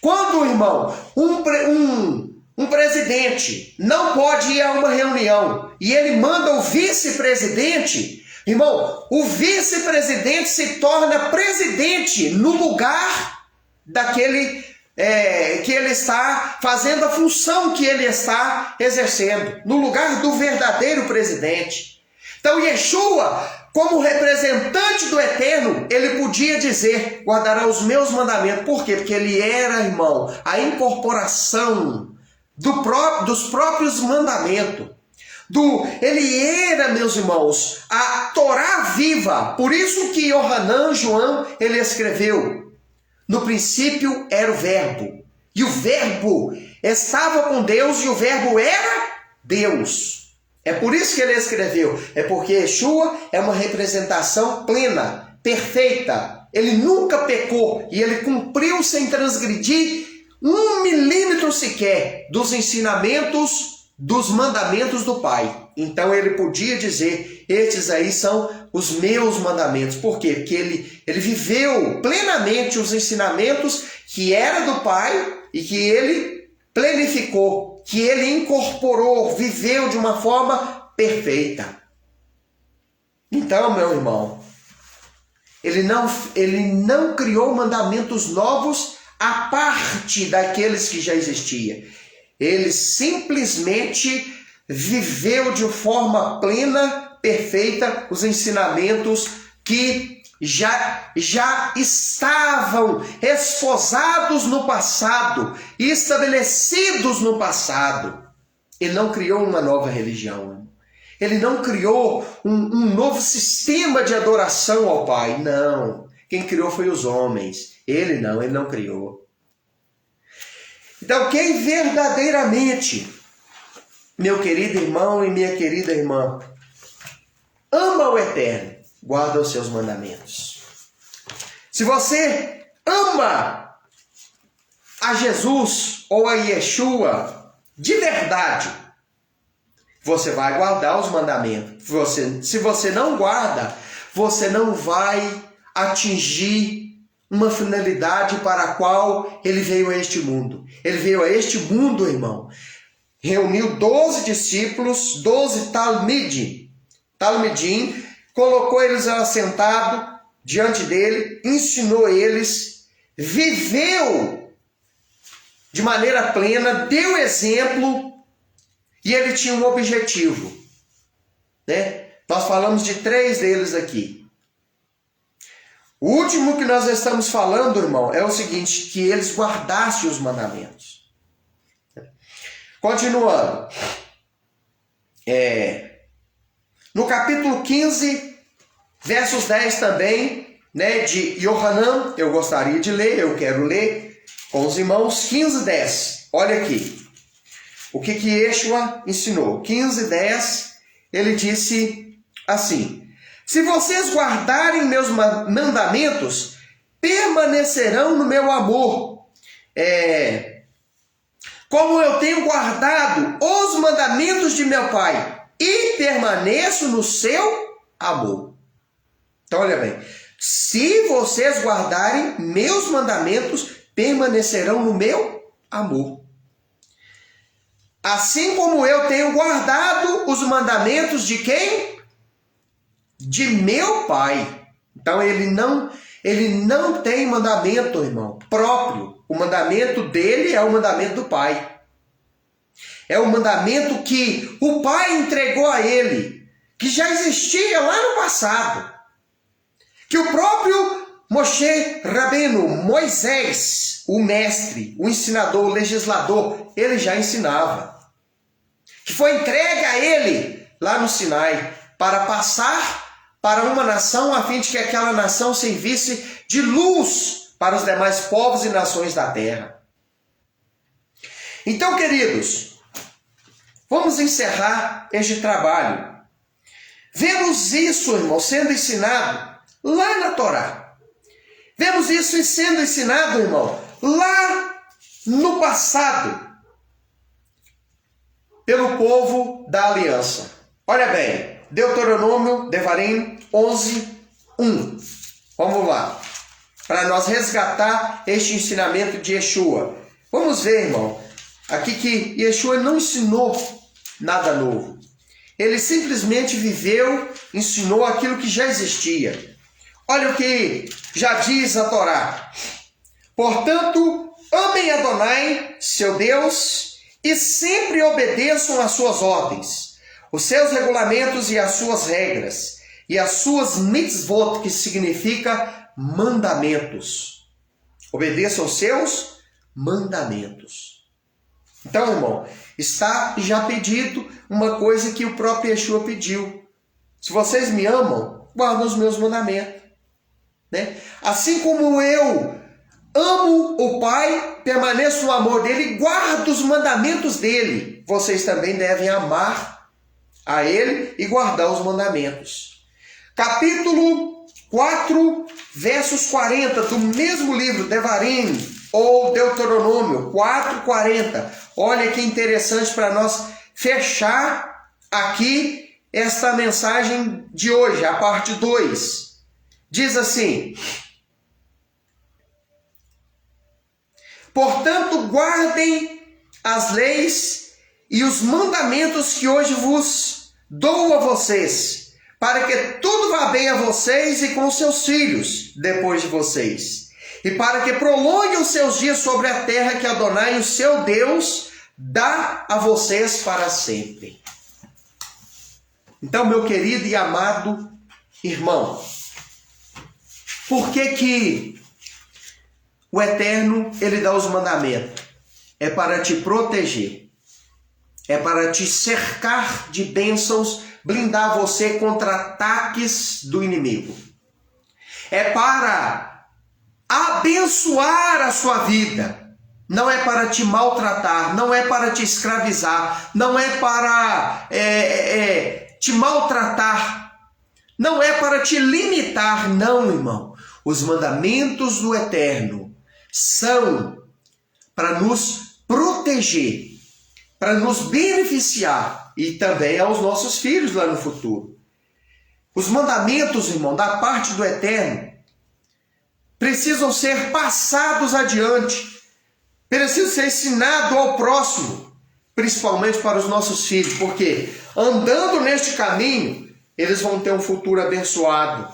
Speaker 1: Quando, irmão, um presidente não pode ir a uma reunião e ele manda o vice-presidente, irmão, o vice-presidente se torna presidente no lugar daquele que ele está fazendo, a função que ele está exercendo, no lugar do verdadeiro presidente. Então, Yeshua, como representante do Eterno, ele podia dizer: guardará os meus mandamentos. Por quê? Porque ele era, irmão, a incorporação dos próprios mandamentos. Ele era, meus irmãos, a Torá viva. Por isso que Yohanan, João, ele escreveu: no princípio era o Verbo, e o Verbo estava com Deus, e o Verbo era Deus. É por isso que ele escreveu. É porque Yeshua é uma representação plena, perfeita. Ele nunca pecou, e ele cumpriu sem transgredir 1 milímetro sequer dos ensinamentos, dos mandamentos do Pai. Então ele podia dizer: estes aí são os meus mandamentos. Por quê? Porque ele viveu plenamente os ensinamentos que era do Pai e que ele planificou, que ele incorporou, viveu de uma forma perfeita. Então, meu irmão, ele não criou mandamentos novos à parte daqueles que já existiam. Ele simplesmente viveu de forma plena, perfeita, os ensinamentos que já estavam esposados no passado, estabelecidos no passado. Ele não criou uma nova religião. Ele não criou um novo sistema de adoração ao Pai. Não. Quem criou foi os homens. Ele não criou. Então, quem verdadeiramente, meu querido irmão e minha querida irmã, ama o Eterno, guarda os seus mandamentos. Se você ama a Jesus ou a Yeshua de verdade, você vai guardar os mandamentos. Se você não guarda, você não vai atingir uma finalidade para a qual ele veio a este mundo. Ele veio a este mundo, irmão, reuniu 12 discípulos, 12 talmidim, colocou eles assentados diante dele, ensinou eles, viveu de maneira plena, deu exemplo, e ele tinha um objetivo, né? Nós falamos de 3 deles aqui. O último que nós estamos falando, irmão, é o seguinte: que eles guardassem os mandamentos. Continuando. No capítulo 15, versos 10 também, né, de Yohanan, eu gostaria de ler, eu quero ler com os irmãos. 15, 10. Olha aqui. O que Yeshua ensinou? 15, 10, ele disse assim: se vocês guardarem meus mandamentos, permanecerão no meu amor. Como eu tenho guardado os mandamentos de meu Pai e permaneço no seu amor. Então, olha bem. Se vocês guardarem meus mandamentos, permanecerão no meu amor. Assim como eu tenho guardado os mandamentos de quem? De meu Pai. Então ele não tem mandamento, irmão, próprio. O mandamento dele é o mandamento do Pai. É o mandamento que o Pai entregou a ele, que já existia lá no passado. Que o próprio Moshe Rabbeinu, Moisés, o mestre, o ensinador, o legislador, ele já ensinava. Que foi entregue a ele lá no Sinai para passar para uma nação, a fim de que aquela nação servisse de luz para os demais povos e nações da terra. Então, queridos, vamos encerrar este trabalho. Vemos isso, irmão, sendo ensinado lá na Torá. Vemos isso sendo ensinado, irmão, lá no passado, pelo povo da aliança. Olha bem, Deuteronômio, Devarim 11, 1. Vamos lá. Para nós resgatar este ensinamento de Yeshua. Vamos ver, irmão, aqui que Yeshua não ensinou nada novo. Ele simplesmente viveu, ensinou aquilo que já existia. Olha o que já diz a Torá. Portanto, amem Adonai, seu Deus, e sempre obedeçam às suas ordens, os seus regulamentos e as suas regras, e as suas mitzvot, que significa mandamentos. Obedeçam aos seus mandamentos. Então, irmão, está já pedido uma coisa que o próprio Yeshua pediu. Se vocês me amam, guardem os meus mandamentos. Né? Assim como eu amo o Pai, permaneço no amor dele e guardo os mandamentos dele, vocês também devem amar a ele e guardar os mandamentos. Capítulo 4, versos 40, do mesmo livro, Devarim, ou Deuteronômio 4:40. Olha que interessante para nós fechar aqui esta mensagem de hoje, a parte 2. Diz assim: portanto, guardem as leis e os mandamentos que hoje vos dou a vocês, para que tudo vá bem a vocês e com seus filhos depois de vocês, e para que prolongue os seus dias sobre a terra que Adonai, o seu Deus, dá a vocês para sempre. Então, meu querido e amado irmão, por que o Eterno, ele dá os mandamentos? É para te proteger, é para te cercar de bênçãos, blindar você contra ataques do inimigo. É para abençoar a sua vida. Não é para te maltratar, não é para te escravizar, não é para te maltratar, não é para te limitar, não, irmão. Os mandamentos do Eterno são para nos proteger, para nos beneficiar e também aos nossos filhos lá no futuro. Os mandamentos, irmão, da parte do Eterno precisam ser passados adiante, precisam ser ensinados ao próximo, principalmente para os nossos filhos, porque andando neste caminho, eles vão ter um futuro abençoado.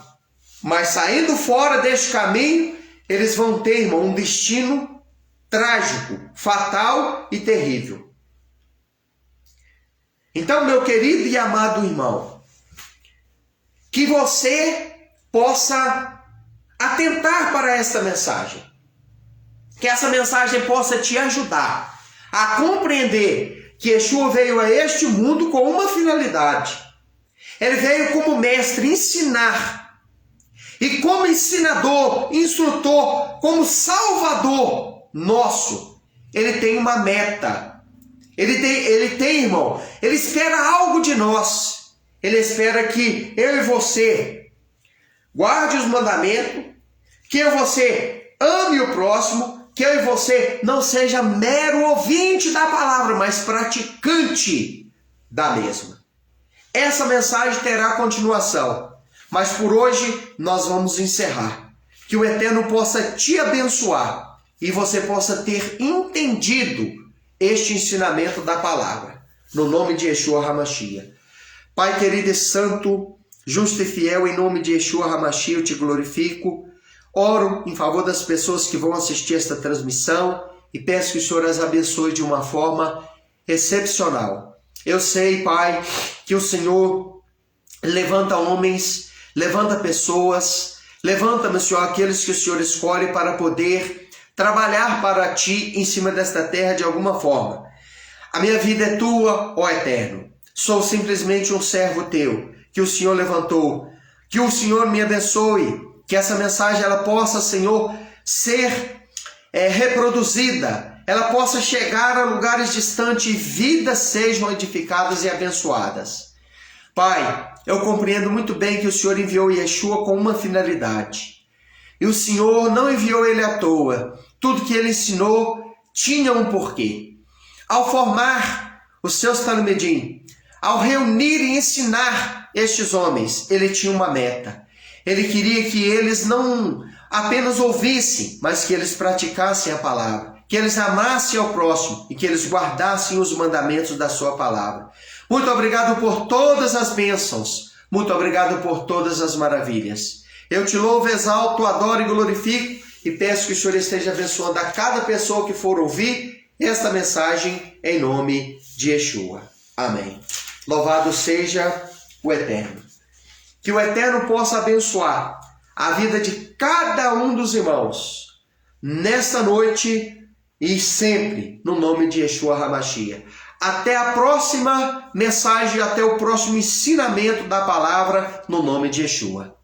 Speaker 1: Mas saindo fora deste caminho, eles vão ter, irmão, um destino trágico, fatal e terrível. Então, meu querido e amado irmão, que você possa atentar para esta mensagem. Que essa mensagem possa te ajudar a compreender que Yeshua veio a este mundo com uma finalidade. Ele veio como mestre ensinar. E como ensinador, instrutor, como salvador nosso, ele tem uma meta. Ele tem, irmão, ele espera algo de nós. Ele espera que eu e você guarde os mandamentos, que eu e você ame o próximo, que eu e você não seja mero ouvinte da palavra, mas praticante da mesma. Essa mensagem terá continuação. Mas por hoje nós vamos encerrar. Que o Eterno possa te abençoar e você possa ter entendido este ensinamento da palavra. No nome de Yeshua HaMashiach. Pai querido e santo, justo e fiel, em nome de Yeshua HaMashiach eu te glorifico. Oro em favor das pessoas que vão assistir esta transmissão e peço que o Senhor as abençoe de uma forma excepcional. Eu sei, Pai, que o Senhor levanta homens, levanta pessoas, levanta, meu Senhor, aqueles que o Senhor escolhe para poder trabalhar para Ti em cima desta terra de alguma forma. A minha vida é Tua, ó Eterno. Sou simplesmente um servo Teu, que o Senhor levantou. Que o Senhor me abençoe, que essa mensagem ela possa, Senhor, ser reproduzida, ela possa chegar a lugares distantes e vidas sejam edificadas e abençoadas. Pai, eu compreendo muito bem que o Senhor enviou Yeshua com uma finalidade. E o Senhor não enviou ele à toa. Tudo que ele ensinou tinha um porquê. Ao formar os seus talmidim, ao reunir e ensinar estes homens, ele tinha uma meta. Ele queria que eles não apenas ouvissem, mas que eles praticassem a palavra. Que eles amassem ao próximo e que eles guardassem os mandamentos da sua palavra. Muito obrigado por todas as bênçãos. Muito obrigado por todas as maravilhas. Eu te louvo, exalto, adoro e glorifico e peço que o Senhor esteja abençoando a cada pessoa que for ouvir esta mensagem em nome de Yeshua. Amém. Louvado seja o Eterno. Que o Eterno possa abençoar a vida de cada um dos irmãos nesta noite e sempre no nome de Yeshua HaMashiach. Até a próxima mensagem, até o próximo ensinamento da palavra no nome de Yeshua.